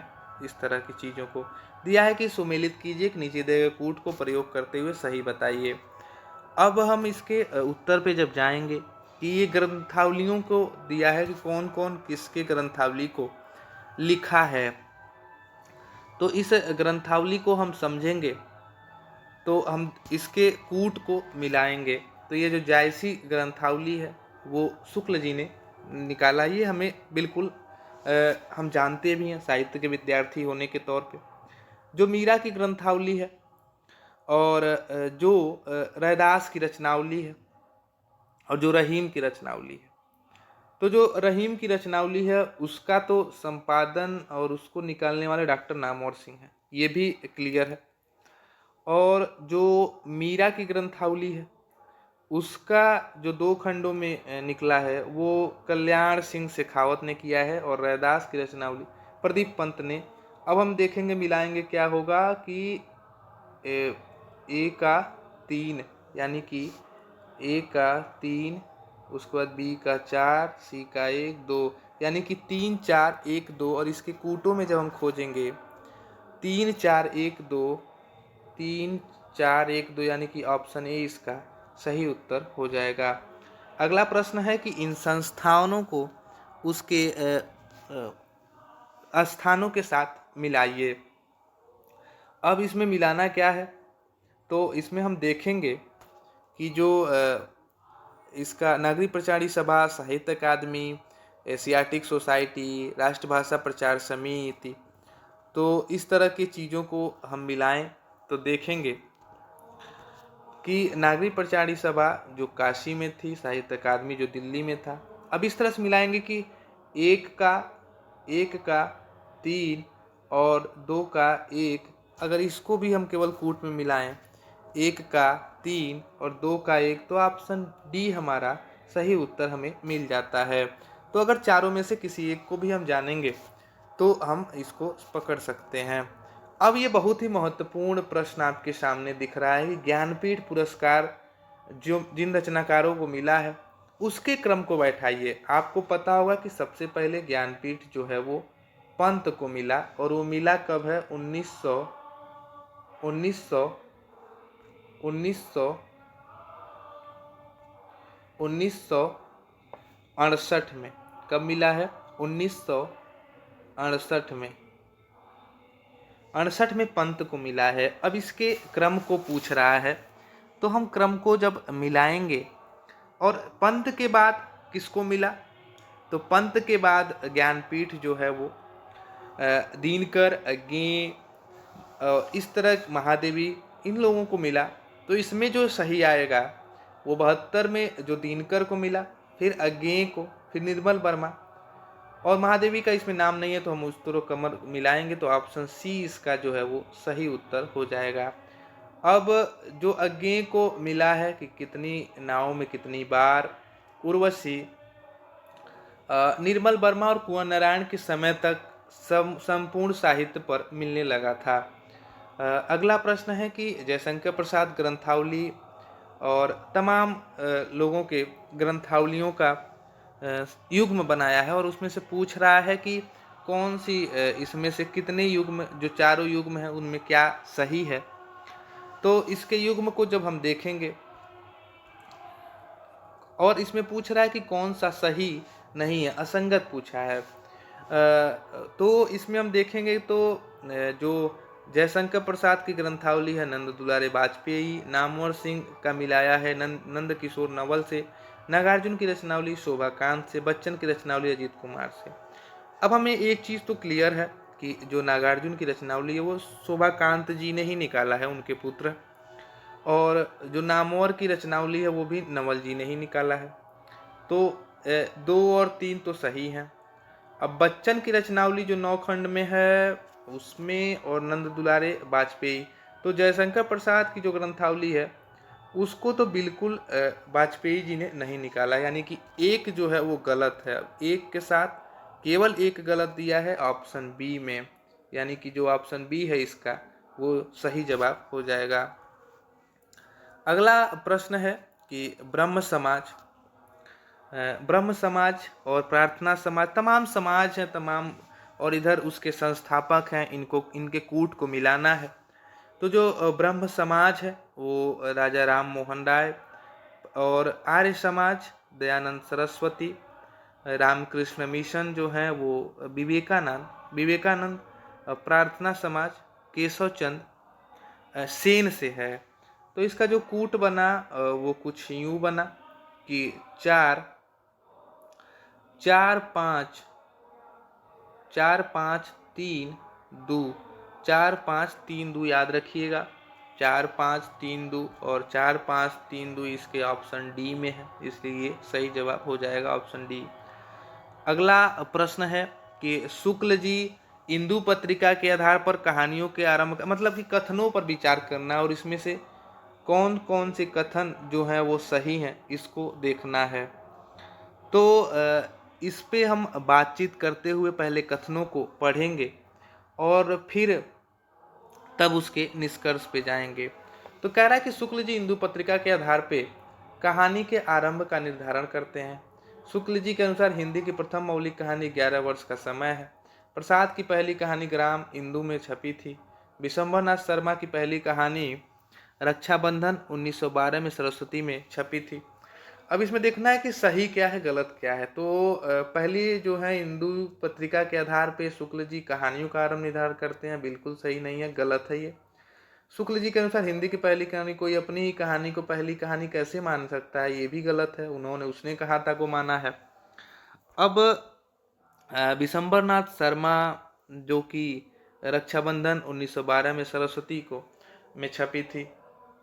इस तरह की चीज़ों को दिया है कि सुमेलित कीजिए, नीचे दिए गए कूट को प्रयोग करते हुए सही बताइए। अब हम इसके उत्तर पे जब जाएंगे कि ये ग्रंथावलियों को दिया है कि कौन कौन किसके ग्रंथावली को लिखा है, तो इस ग्रंथावली को हम समझेंगे तो हम इसके कूट को मिलाएंगे। तो ये जो जायसी ग्रंथावली है वो शुक्ल जी ने निकाला। ये हमें बिल्कुल हम जानते भी हैं साहित्य के विद्यार्थी होने के तौर पे। जो मीरा की ग्रंथावली है और जो रैदास की रचनावली है और जो रहीम की रचनावली है। तो जो रहीम की रचनावली है उसका तो संपादन और उसको निकालने वाले डॉक्टर नामवर सिंह हैं, ये भी क्लियर है। और जो मीरा की ग्रंथावली है उसका जो 2 खंडों में निकला है वो कल्याण सिंह शेखावत ने किया है, और रैदास की रचनावली प्रदीप पंत ने। अब हम देखेंगे, मिलाएंगे, क्या होगा कि ए का 3, यानी कि ए का 3, उसके बाद बी का 4, सी का 1, 2, यानी कि 3, 4, 1, 2, और इसके कूटों में जब हम खोजेंगे 3, 4, 1, 2, 3, 4, 1, 2, यानी कि ऑप्शन ए इसका सही उत्तर हो जाएगा। अगला प्रश्न है कि इन संस्थानों को उसके स्थानों के साथ मिलाइए। अब इसमें मिलाना क्या है, तो इसमें हम देखेंगे कि जो इसका नागरिक प्रचारणी सभा, साहित्य अकादमी, एशियाटिक सोसाइटी, राष्ट्रभाषा प्रचार समिति, तो इस तरह की चीज़ों को हम मिलाएं तो देखेंगे कि नागरिक प्रचारी सभा जो काशी में थी, साहित्य अकादमी जो दिल्ली में था। अब इस तरह से मिलाएंगे कि एक का 3 और 2 का 1, अगर इसको भी हम केवल कूट में मिलाएं, 1 का 3 और 2 का 1, तो ऑप्शन डी हमारा सही उत्तर हमें मिल जाता है। तो अगर चारों में से किसी एक को भी हम जानेंगे तो हम इसको पकड़ सकते हैं। अब ये बहुत ही महत्वपूर्ण प्रश्न आपके सामने दिख रहा है कि ज्ञानपीठ पुरस्कार जो जिन रचनाकारों को मिला है उसके क्रम को बैठाइए। आपको पता होगा कि सबसे पहले ज्ञानपीठ जो है वो पंत को मिला, और वो मिला कब है? 1968 में। कब मिला है? 1968 में। 68 में पंत को मिला है। अब इसके क्रम को पूछ रहा है, तो हम क्रम को जब मिलाएंगे, और पंत के बाद किसको मिला? तो पंत के बाद ज्ञानपीठ जो है वो दिनकर, ज्ञेय, इस तरह महादेवी, इन लोगों को मिला। तो इसमें जो सही आएगा वो 72 में जो दिनकर को मिला, फिर अज्ञेय को, फिर निर्मल वर्मा, और महादेवी का इसमें नाम नहीं है तो हम उस तरह कमर मिलाएंगे, तो ऑप्शन सी इसका जो है वो सही उत्तर हो जाएगा। अब जो अज्ञेय को मिला है कि कितनी नावों में कितनी बार, उर्वशी, निर्मल वर्मा और कुंवर नारायण के समय तक संपूर्ण साहित्य पर मिलने लगा था। अगला प्रश्न है कि जयशंकर प्रसाद ग्रंथावली और तमाम लोगों के ग्रंथावलियों का युग्म बनाया है, और उसमें से पूछ रहा है कि कौन सी इसमें से कितने युग्म, जो चारों युग्म हैं उनमें क्या सही है। तो इसके युग्म को जब हम देखेंगे, और इसमें पूछ रहा है कि कौन सा सही नहीं है, असंगत पूछा है। तो इसमें हम देखेंगे तो जो जयशंकर प्रसाद की ग्रंथावली है नंद दुलारे वाजपेयी, नामवर सिंह का मिलाया है नंद किशोर नवल से, नागार्जुन की रचनावली शोभाकांत से, बच्चन की रचनावली अजीत कुमार से। अब हमें एक चीज़ तो क्लियर है कि जो नागार्जुन की रचनावली है वो शोभाकांत जी ने ही निकाला है, उनके पुत्र, और जो नामवर की रचनावली है वो भी नवल जी ने ही निकाला है। तो 2 और 3 तो सही हैं। अब बच्चन की रचनावली जो 9 खंड में है उसमें, और नंद दुलारे वाजपेयी, तो जयशंकर प्रसाद की जो ग्रंथावली है उसको तो बिल्कुल वाजपेयी जी ने नहीं निकाला, यानी कि एक जो है वो गलत है। अब एक के साथ केवल एक गलत दिया है ऑप्शन बी में, यानी कि जो ऑप्शन बी है इसका वो सही जवाब हो जाएगा। अगला प्रश्न है कि ब्रह्म समाज और प्रार्थना समाज, तमाम समाज हैं, तमाम, और इधर उसके संस्थापक हैं, इनको इनके कूट को मिलाना है। तो जो ब्रह्म समाज है वो राजा राम मोहन राय, और आर्य समाज दयानंद सरस्वती, रामकृष्ण मिशन जो है वो विवेकानंद, प्रार्थना समाज केशव चंद सेन से है। तो इसका जो कूट बना वो कुछ यूं बना कि 4 4 5 4 5 3 2, 4 5 3 2 याद रखिएगा। 4 5 3 2 और 4 5 3 2 इसके ऑप्शन डी में है, इसलिए सही जवाब हो जाएगा ऑप्शन डी। अगला प्रश्न है कि शुक्ल जी इंदु पत्रिका के आधार पर कहानियों के आरंभ, मतलब कि कथनों पर विचार करना, और इसमें से कौन कौन से कथन जो हैं वो सही हैं इसको देखना है। तो इस पे हम बातचीत करते हुए पहले कथनों को पढ़ेंगे और फिर तब उसके निष्कर्ष पे जाएंगे। तो कह रहा है कि शुक्ल जी इंदु पत्रिका के आधार पे कहानी के आरंभ का निर्धारण करते हैं। शुक्ल जी के अनुसार हिंदी की प्रथम मौलिक कहानी 11 वर्ष का समय है। प्रसाद की पहली कहानी ग्राम इंदु में छपी थी। विशंभरनाथ शर्मा की पहली कहानी रक्षाबंधन 1912 में सरस्वती में छपी थी। अब इसमें देखना है कि सही क्या है गलत क्या है। तो पहली जो है इंदु पत्रिका के आधार पे शुक्ल जी कहानियों का आरंभ निर्धारण करते हैं, बिल्कुल सही नहीं है, गलत है ये। शुक्ल जी के अनुसार हिंदी की पहली कहानी, कोई अपनी ही कहानी को पहली कहानी कैसे मान सकता है, ये भी गलत है, उसने कहा था को माना है। अब विशंभरनाथ शर्मा जो कि रक्षाबंधन 1912 में सरस्वती को में छपी थी,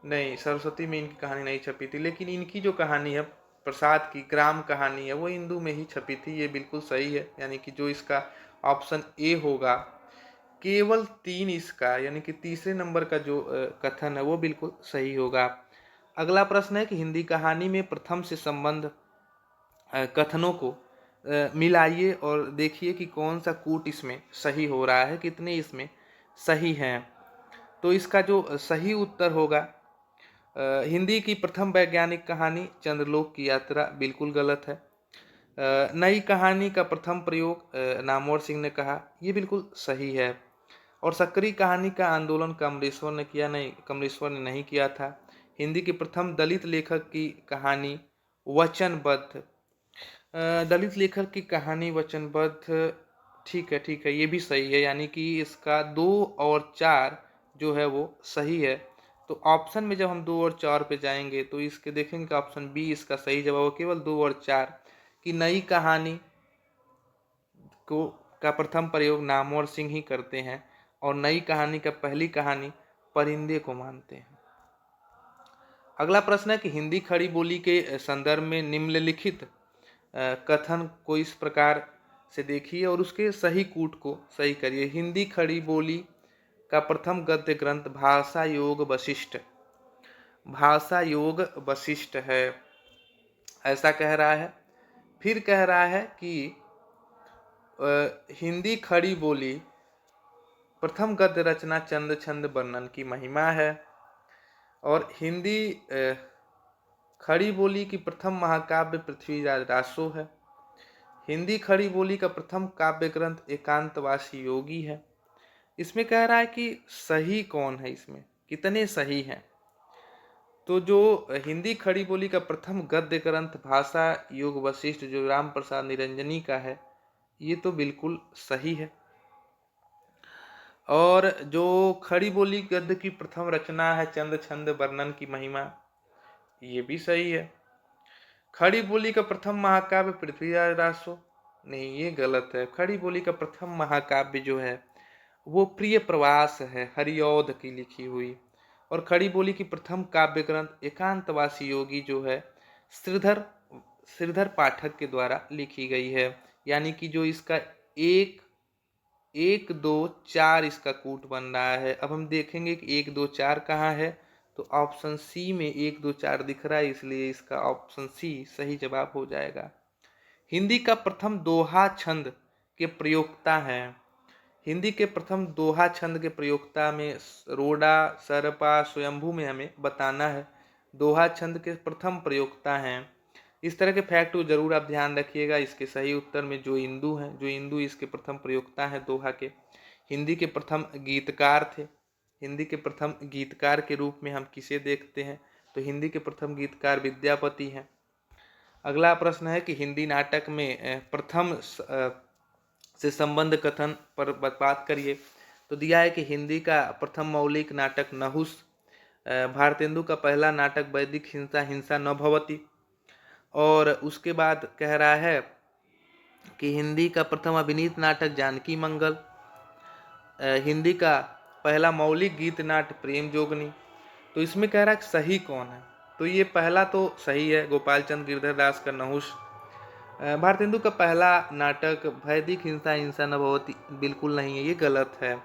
नहीं, सरस्वती में इनकी कहानी नहीं छपी थी, लेकिन इनकी जो कहानी है प्रसाद की ग्राम कहानी है वो हिंदू में ही छपी थी। ये बिल्कुल सही है, यानी कि जो इसका ऑप्शन ए होगा, केवल 3 इसका यानी कि तीसरे नंबर का जो कथन है वो बिल्कुल सही होगा। अगला प्रश्न है कि हिंदी कहानी में प्रथम से संबंध कथनों को मिलाइए और देखिए कि कौन सा कूट इसमें सही हो रहा है, कितने इसमें सही हैं। तो इसका जो सही उत्तर होगा, हिंदी की प्रथम वैज्ञानिक कहानी चंद्रलोक की यात्रा, बिल्कुल गलत है। नई कहानी का प्रथम प्रयोग नामवर सिंह ने कहा, ये बिल्कुल सही है। और सक्रिय कहानी का आंदोलन कमलेश्वर ने किया, नहीं, कमलेश्वर ने नहीं किया था। हिंदी के प्रथम दलित लेखक की कहानी वचनबद्ध, दलित लेखक की कहानी वचनबद्ध, ठीक है, ये भी सही है, यानी कि इसका 2 और 4 जो है वो सही है। तो ऑप्शन में जब हम 2 और 4 पे जाएंगे तो इसके देखेंगे कि ऑप्शन बी इसका सही जवाब हो, केवल 2 और 4 की नई कहानी को का प्रथम प्रयोग नामवर सिंह ही करते हैं और नई कहानी का पहली कहानी परिंदे को मानते हैं। अगला प्रश्न है कि हिंदी खड़ी बोली के संदर्भ में निम्नलिखित कथन को इस प्रकार से देखिए और उसके सही कूट को सही करिए। हिंदी खड़ी बोली का प्रथम गद्य ग्रंथ भाषा योग वशिष्ठ, भाषा योग वशिष्ठ है, ऐसा कह रहा है। फिर कह रहा है कि हिंदी खड़ी बोली प्रथम गद्य रचना चंद छंद वर्णन की महिमा है। और हिंदी खड़ी बोली की प्रथम महाकाव्य पृथ्वीराज रासो है। हिंदी खड़ी बोली का प्रथम काव्य ग्रंथ एकांतवासी योगी है। इसमें कह रहा है कि सही कौन है, इसमें कितने सही हैं। तो जो हिंदी खड़ी बोली का प्रथम गद्य ग्रंथ भाषा योग वशिष्ठ जो राम प्रसाद निरंजनी का है, ये तो बिल्कुल सही है। और जो खड़ी बोली गद्य की प्रथम रचना है चंद छंद वर्णन की महिमा, ये भी सही है। खड़ी बोली का प्रथम महाकाव्य पृथ्वीराज रासो, नहीं, ये गलत है। खड़ी बोली का प्रथम महाकाव्य जो है वो प्रिय प्रवास है, हरिऔध की लिखी हुई। और खड़ी बोली की प्रथम काव्य ग्रंथ एकांतवासी योगी जो है श्रीधर श्रीधर पाठक के द्वारा लिखी गई है। यानी कि जो इसका एक 1 2 4 इसका कूट बन रहा है। अब हम देखेंगे कि 1 2 4 कहाँ है, तो ऑप्शन सी में 1 2 4 दिख रहा है, इसलिए इसका ऑप्शन सी सही जवाब हो जाएगा। हिंदी का प्रथम दोहा छंद के प्रयोक्ता हैं। हिंदी के प्रथम दोहा छंद के प्रयोक्ता में रोडा सरपा स्वयंभू में हमें बताना है। दोहा छंद के प्रथम प्रयोक्ता हैं। इस तरह के फैक्ट को जरूर आप ध्यान रखिएगा। इसके सही उत्तर में जो इंदु हैं, जो इंदु इसके प्रथम प्रयोक्ता हैं दोहा के। हिंदी के प्रथम गीतकार थे। हिंदी के प्रथम गीतकार के रूप में हम किसे देखते हैं, तो हिंदी के प्रथम गीतकार विद्यापति हैं। अगला प्रश्न है कि हिंदी नाटक में प्रथम से संबंध कथन पर बात करिए। तो दिया है कि हिंदी का प्रथम मौलिक नाटक नहुस, भारतेंदु का पहला नाटक वैदिक हिंसा हिंसा न भवति, और उसके बाद कह रहा है कि हिंदी का प्रथम अभिनीत नाटक जानकी मंगल, हिंदी का पहला मौलिक गीत नाट्य प्रेम जोगनी। तो इसमें कह रहा है कि सही कौन है, तो ये पहला तो सही है, गोपाल चंद गिरधर दास का नहुस। भारतेंदु का पहला नाटक वैदिक हिंसा हिंसा न भवति बिल्कुल नहीं है, ये गलत है।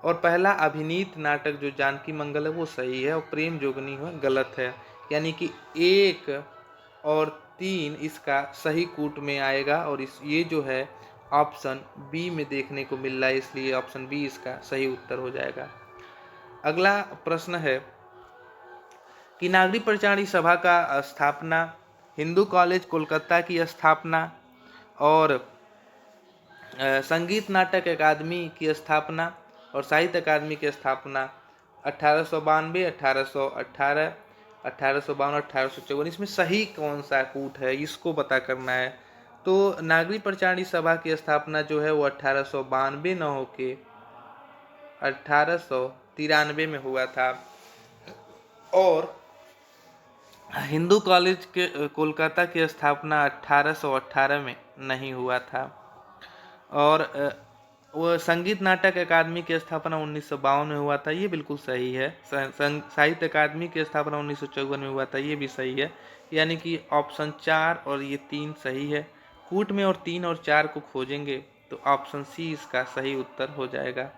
और पहला अभिनीत नाटक जो जानकी मंगल है वो सही है, और प्रेम जोगनी है गलत है। यानी कि 1 और 3 इसका सही कूट में आएगा, और ये जो है ऑप्शन बी में देखने को मिल रहा है, इसलिए ऑप्शन बी इसका सही उत्तर हो जाएगा। अगला प्रश्न है कि नागरिक परिचारी सभा का स्थापना, हिंदू कॉलेज कोलकाता की स्थापना, और संगीत नाटक अकादमी की स्थापना और साहित्य अकादमी की स्थापना 1892, 1818, 1852, 1854, इसमें सही कौन सा कूट है, इसको पता करना है। तो नागरिक परिचारी सभा की स्थापना जो है वो 1892 न होके 1893 में हुआ था। और हिंदू कॉलेज के कोलकाता की स्थापना 1818 में नहीं हुआ था। और वो संगीत नाटक अकादमी की स्थापना 1952 में हुआ था, ये बिल्कुल सही है। साहित्य अकादमी की स्थापना 1954 में हुआ था, ये भी सही है। यानी कि ऑप्शन 4 और ये 3 सही है। कूट में और 3 और 4 को खोजेंगे तो ऑप्शन सी इसका सही उत्तर हो जाएगा।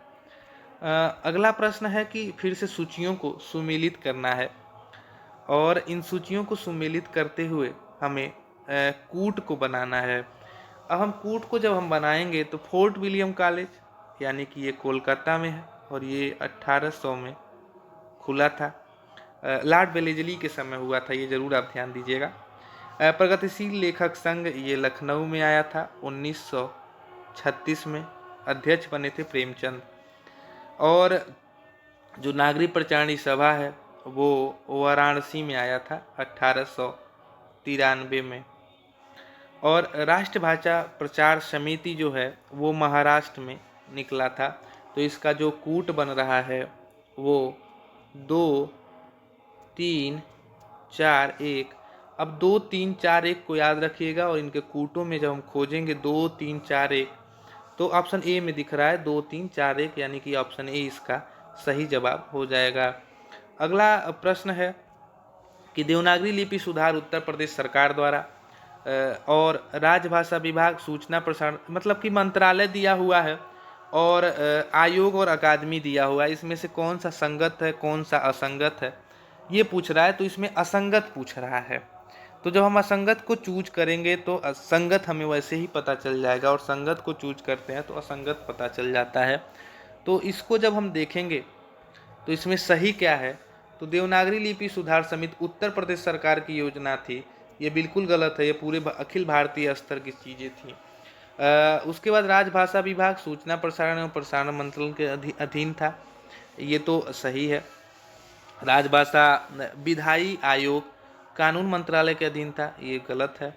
अगला प्रश्न है कि फिर से सूचियों को सुमेलित करना है और इन सूचियों को सुमेलित करते हुए हमें कूट को बनाना है। अब हम कूट को जब हम बनाएंगे तो फोर्ट विलियम कॉलेज, यानी कि ये कोलकाता में है और ये 1800 में खुला था। लॉर्ड वेलेस्ली के समय हुआ था, ये जरूर आप ध्यान दीजिएगा। प्रगतिशील लेखक संघ, ये लखनऊ में आया था 1936 में। अध्यक्ष बने थे प्रेमचंद। और जो नागरिक प्रचारणी सभा है वो वाराणसी में आया था 1893 में। और राष्ट्रभाषा प्रचार समिति जो है वो महाराष्ट्र में निकला था। तो इसका जो कूट बन रहा है वो 2 3 4 1। अब 2 3 4 1 को याद रखिएगा और इनके कूटों में जब हम खोजेंगे 2 3 4 1 तो ऑप्शन ए में दिख रहा है 2 3 4 1, यानी कि ऑप्शन ए इसका सही जवाब हो जाएगा। अगला प्रश्न है कि देवनागरी लिपि सुधार उत्तर प्रदेश सरकार द्वारा और राजभाषा विभाग, सूचना प्रसारण, मतलब कि मंत्रालय दिया हुआ है और आयोग और अकादमी दिया हुआ है, इसमें से कौन सा संगत है कौन सा असंगत है ये पूछ रहा है। तो इसमें असंगत पूछ रहा है। तो जब हम असंगत को चूज करेंगे तो असंगत हमें वैसे ही पता चल जाएगा और संगत को चूज करते हैं तो असंगत पता चल जाता है। तो इसको जब हम देखेंगे तो इसमें सही क्या है, तो देवनागरी लिपि सुधार समिति उत्तर प्रदेश सरकार की योजना थी, ये बिल्कुल गलत है। ये पूरे अखिल भारतीय स्तर की चीज़ें थी। उसके बाद राजभाषा विभाग सूचना प्रसारण एवं प्रसारण मंत्रालय के अधीन था, ये तो सही है। राजभाषा विधायी आयोग कानून मंत्रालय के अधीन था, ये गलत है।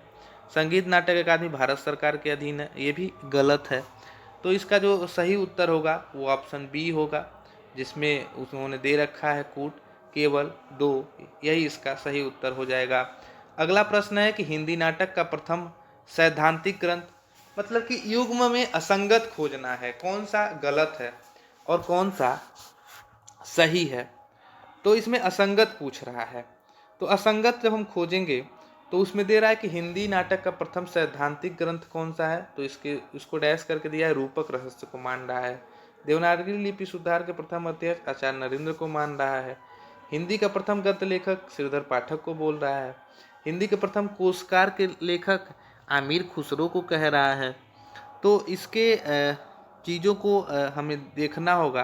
संगीत नाटक अकादमी भारत सरकार के अधीन है, ये भी गलत है। तो इसका जो सही उत्तर होगा वो ऑप्शन बी होगा, जिसमें उन्होंने दे रखा है कूट केवल 2, यही इसका सही उत्तर हो जाएगा। अगला प्रश्न है कि हिंदी नाटक का प्रथम सैद्धांतिक ग्रंथ, मतलब कि युग्म में असंगत खोजना है, कौन सा गलत है और कौन सा सही है। तो इसमें असंगत पूछ रहा है। तो असंगत जब हम खोजेंगे तो उसमें दे रहा है कि हिंदी नाटक का प्रथम सैद्धांतिक ग्रंथ कौन सा है, तो इसको डैश करके दिया है रूपक रहस्य को मान रहा है। देवनागरी लिपि सुधार के प्रथम अध्यक्ष आचार्य नरेंद्र को मान रहा है। हिंदी का प्रथम गद्य लेखक श्रीधर पाठक को बोल रहा है। हिंदी के प्रथम कोशकार के लेखक आमिर खुसरो को कह रहा है। तो इसके चीज़ों को हमें देखना होगा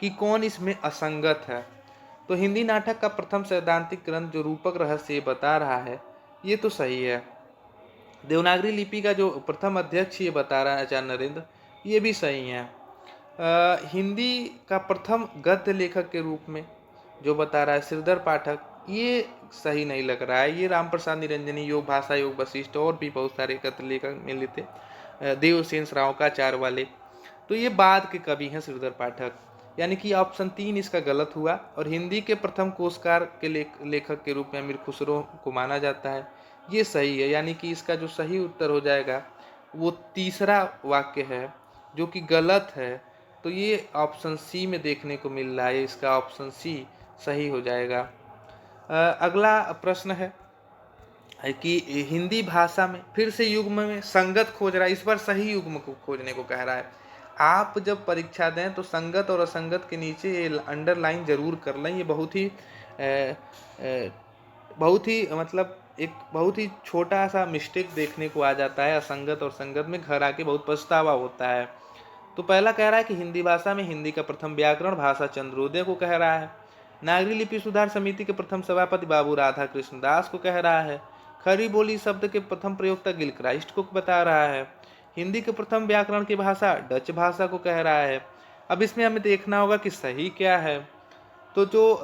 कि कौन इसमें असंगत है। तो हिंदी नाटक का प्रथम सैद्धांतिक ग्रंथ जो रूपक रहस्य बता रहा है ये तो सही है। देवनागरी लिपि का जो प्रथम अध्यक्ष ये बता रहा है आचार्य नरेंद्र, ये भी सही है। हिंदी का प्रथम गद्य लेखक के रूप में जो बता रहा है श्रीधर पाठक, ये सही नहीं लग रहा है। ये राम प्रसाद निरंजनी, योग भाषा, योग वशिष्ठ और भी बहुत सारे गद्य लेखक मिले थे, देवसेन श्रावकाचार्य वाले, तो ये बाद के कवि हैं श्रीधर पाठक, यानी कि ऑप्शन 3 इसका गलत हुआ। और हिंदी के प्रथम कोशकार के लेखक के रूप में अमीर खुसरो को माना जाता है, ये सही है। यानी कि इसका जो सही उत्तर हो जाएगा वो तीसरा वाक्य है जो कि गलत है। तो ये ऑप्शन सी में देखने को मिल रहा है, इसका ऑप्शन सी सही हो जाएगा। अगला प्रश्न है कि हिंदी भाषा में फिर से युग्म में संगत खोज रहा है, इस बार सही युग्म को खोजने को कह रहा है। आप जब परीक्षा दें तो संगत और असंगत के नीचे ये अंडरलाइन जरूर कर लें। ये बहुत ही मतलब एक बहुत ही छोटा सा मिस्टेक देखने को आ जाता है। असंगत और संगत में घर आके बहुत पछतावा होता है। तो पहला कह रहा है कि हिंदी भाषा में हिंदी का प्रथम व्याकरण भाषा चंद्रोदय को कह रहा है। नागरी लिपि सुधार समिति के प्रथम सभापति बाबू राधा कृष्ण दास को कह रहा है। खरी बोली शब्द के प्रथम प्रयोक्ता गिलक्राइस्ट को बता रहा है। हिंदी के प्रथम व्याकरण की भाषा डच भाषा को कह रहा है। अब इसमें हमें देखना होगा कि सही क्या है। तो जो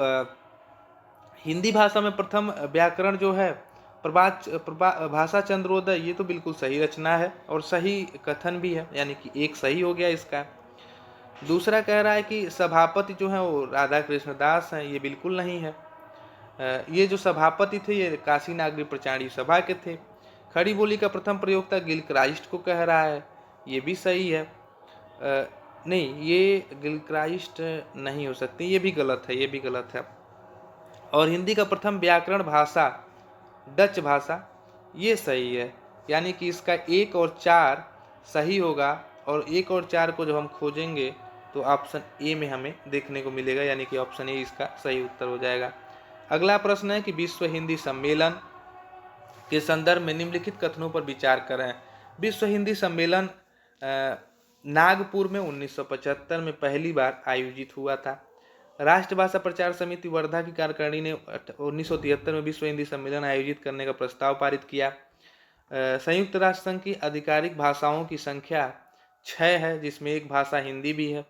हिंदी भाषा में प्रथम व्याकरण जो है भाषा चंद्रोदय, ये तो बिल्कुल सही रचना है और सही कथन भी है, यानी कि एक सही हो गया इसका। दूसरा कह रहा है कि सभापति जो है वो राधा कृष्ण दास हैं, ये बिल्कुल नहीं है। ये जो सभापति थे ये काशी नागरिक प्रचारणी सभा के थे। खड़ी बोली का प्रथम प्रयोक्ता गिलक्राइस्ट को कह रहा है, ये भी सही है। नहीं, ये गिलक्राइस्ट नहीं हो सकती, ये भी गलत है, ये भी गलत है। और हिंदी का प्रथम व्याकरण भाषा डच भाषा, ये सही है। यानी कि इसका 1 और 4 सही होगा, और 1 और 4 को जब हम खोजेंगे तो ऑप्शन ए में हमें देखने को मिलेगा, यानी कि ऑप्शन ए इसका सही उत्तर हो जाएगा। अगला प्रश्न है कि विश्व हिंदी सम्मेलन के संदर्भ में निम्नलिखित कथनों पर विचार करें। विश्व हिंदी सम्मेलन नागपुर में 1975 में पहली बार आयोजित हुआ था। राष्ट्रभाषा प्रचार समिति वर्धा की कार्यकारिणी ने 1973 में विश्व हिंदी सम्मेलन आयोजित करने का प्रस्ताव पारित किया। संयुक्त राष्ट्र संघ की आधिकारिक भाषाओं की संख्या 6 है, जिसमें एक भाषा हिंदी भी है।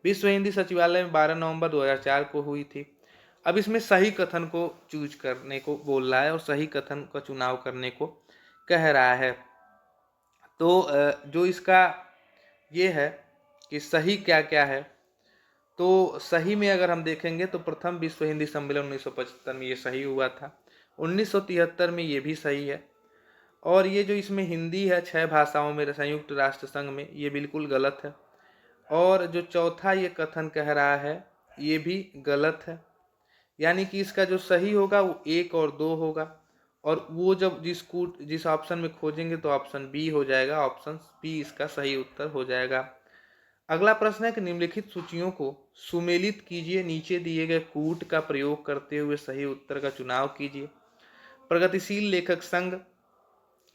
विश्व हिंदी सचिवालय में 12 नवंबर 2004 को हुई थी। अब इसमें सही कथन को चूज करने को बोल रहा है और सही कथन का चुनाव करने को कह रहा है। तो जो इसका ये है कि सही क्या क्या है, तो सही में अगर हम देखेंगे तो प्रथम विश्व हिंदी सम्मेलन 1975 में ये सही हुआ था। 1973 में ये भी सही है। और ये जो इसमें हिंदी है 6 भाषाओं में संयुक्त राष्ट्र संघ में, ये बिल्कुल गलत है। और जो चौथा ये कथन कह रहा है, ये भी गलत है। यानी कि इसका जो सही होगा वो 1 और 2 होगा, और वो जब जिस ऑप्शन में खोजेंगे तो ऑप्शन बी हो जाएगा। ऑप्शन बी इसका सही उत्तर हो जाएगा। अगला प्रश्न है कि निम्नलिखित सूचियों को सुमेलित कीजिए, नीचे दिए गए कूट का प्रयोग करते हुए सही उत्तर का चुनाव कीजिए। प्रगतिशील लेखक संघ,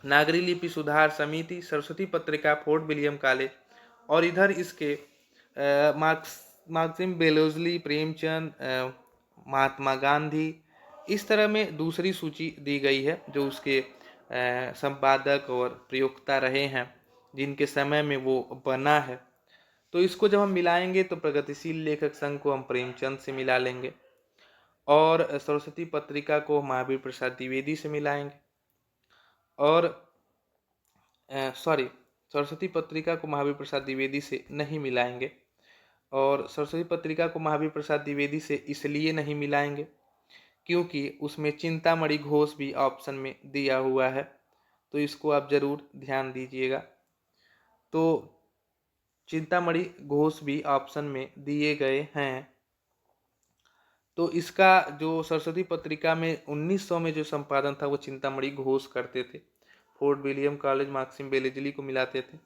नागरी लिपि सुधार समिति, सरस्वती पत्रिका, फोर्ट विलियम कॉलेज, और इधर इसके मार्क्सिम बेलोजली, प्रेमचंद, महात्मा गांधी, इस तरह में दूसरी सूची दी गई है जो उसके संपादक और प्रयोक्ता रहे हैं, जिनके समय में वो बना है। तो इसको जब हम मिलाएंगे तो प्रगतिशील लेखक संघ को हम प्रेमचंद से मिला लेंगे, और सरस्वती पत्रिका को महावीर प्रसाद द्विवेदी से मिलाएंगे, और सरस्वती पत्रिका को महावीर प्रसाद द्विवेदी से नहीं मिलाएंगे। और सरस्वती पत्रिका को महावीर प्रसाद द्विवेदी से इसलिए नहीं मिलाएंगे क्योंकि उसमें चिंतामणि घोष भी ऑप्शन में दिया हुआ है, तो इसको आप जरूर ध्यान दीजिएगा। तो चिंतामणि घोष भी ऑप्शन में दिए गए हैं। तो इसका जो सरस्वती पत्रिका में 1900 में जो संपादन था वो चिंतामणि घोष करते थे। फोर्ट विलियम कॉलेज मार्क्सिम बेलेजली को मिलाते थे,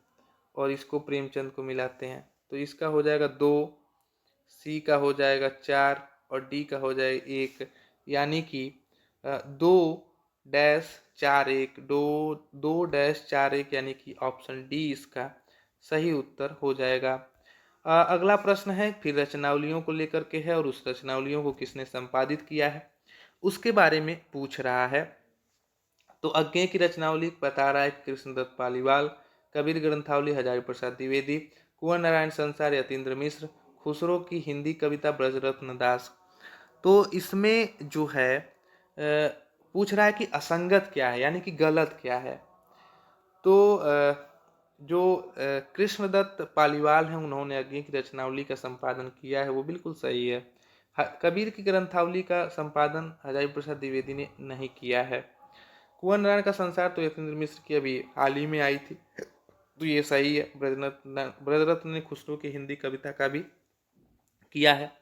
और इसको प्रेमचंद को मिलाते हैं। तो इसका हो जाएगा 2, सी का हो जाएगा 4, और डी का हो जाएगा 1, यानी कि 2-41, 2-41, यानी कि ऑप्शन डी इसका सही उत्तर हो जाएगा। अगला प्रश्न है फिर रचनावलियों को लेकर के है, और उस रचनावलियों को किसने संपादित किया है उसके बारे में पूछ रहा है। तो अज्ञेय की रचनावली बता रहा है कृष्णदत्त पालीवाल, कबीर ग्रंथावली हजारी प्रसाद द्विवेदी, कुंवर नारायण संसार यतीन्द्र मिश्र, खुसरो की हिंदी कविता ब्रजरत्न दास। तो इसमें जो है पूछ रहा है कि असंगत क्या है, यानी कि गलत क्या है। तो जो कृष्णदत्त पालीवाल हैं उन्होंने अज्ञेय की रचनावली का संपादन किया है, वो बिल्कुल सही है। कबीर की ग्रंथावली का संपादन हजारी प्रसाद द्विवेदी ने नहीं किया है। कुंवर नारायण का संसार तो यतीन्द्र मिश्र की अभी हाल ही में आई थी, तो ये सही है। ब्रजरत्न ने खुसरो की हिंदी कविता का भी किया है।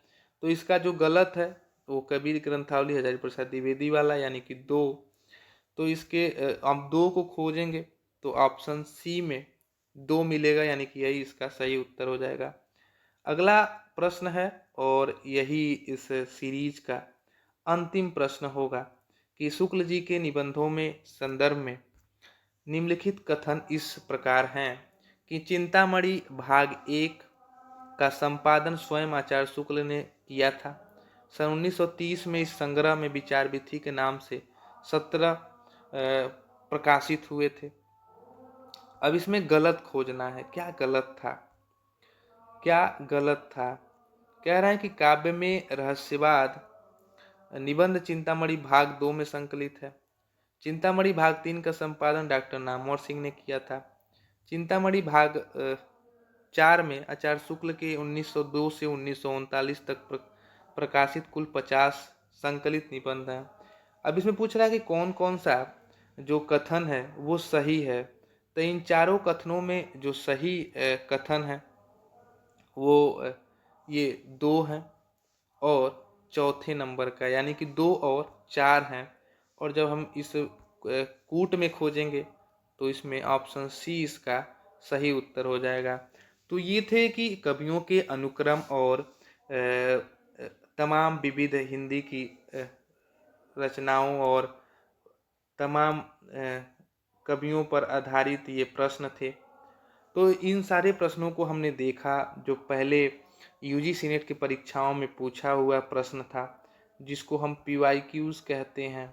तो इसका जो गलत है वो कबीर ग्रंथावली हजारी प्रसाद द्विवेदी वाला, यानी कि 2। तो इसके हम 2 को खोजेंगे तो ऑप्शन सी में 2 मिलेगा, यानी कि यही इसका सही उत्तर हो जाएगा। अगला प्रश्न है, और यही इस सीरीज का अंतिम प्रश्न होगा कि शुक्ल जी के निबंधों में संदर्भ में निम्नलिखित कथन इस प्रकार हैं कि चिंतामणि भाग 1 का संपादन स्वयं आचार्य शुक्ल ने किया था। सन 1930 में इस संग्रह में विचार विथि के नाम से 17 प्रकाशित हुए थे। अब इसमें गलत खोजना है, क्या गलत था, क्या गलत था। कह रहे हैं कि काव्य में रहस्यवाद निबंध चिंतामणि भाग 2 में संकलित है। चिंतामणि भाग 3 का संपादन डॉक्टर नामवर सिंह ने किया था। चिंतामणि भाग 4 में आचार्य शुक्ल के 1902 से 1939 तक प्रकाशित कुल 50 संकलित निबंध हैं। अब इसमें पूछ रहा है कि कौन कौन सा जो कथन है वो सही है। तो इन चारों कथनों में जो सही कथन है वो ये 2 हैं और चौथे नंबर का, यानी कि 2 और 4 हैं। और जब हम इस कूट में खोजेंगे तो इसमें ऑप्शन सी इसका सही उत्तर हो जाएगा। तो ये थे कि कवियों के अनुक्रम और तमाम विविध हिंदी की रचनाओं और तमाम कवियों पर आधारित ये प्रश्न थे। तो इन सारे प्रश्नों को हमने देखा, जो पहले यूजीसी नेट की परीक्षाओं में पूछा हुआ प्रश्न था, जिसको हम पीवाईक्यूज कहते हैं,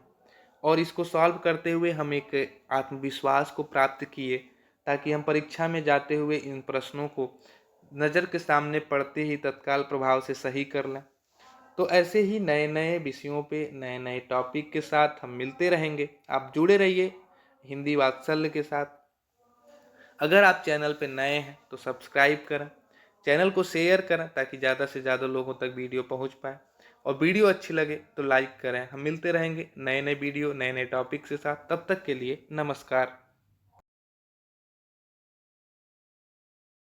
और इसको सॉल्व करते हुए हम एक आत्मविश्वास को प्राप्त किए, ताकि हम परीक्षा में जाते हुए इन प्रश्नों को नज़र के सामने पढ़ते ही तत्काल प्रभाव से सही कर लें। तो ऐसे ही नए नए विषयों पे नए नए टॉपिक के साथ हम मिलते रहेंगे। आप जुड़े रहिए हिंदी वात्सल्य के साथ। अगर आप चैनल पे नए हैं तो सब्सक्राइब करें, चैनल को शेयर करें ताकि ज़्यादा से ज़्यादा लोगों तक वीडियो पहुंच पाए, और वीडियो अच्छी लगे तो लाइक करें। हम मिलते रहेंगे नए नए वीडियो नए नए टॉपिक के साथ। तब तक के लिए नमस्कार।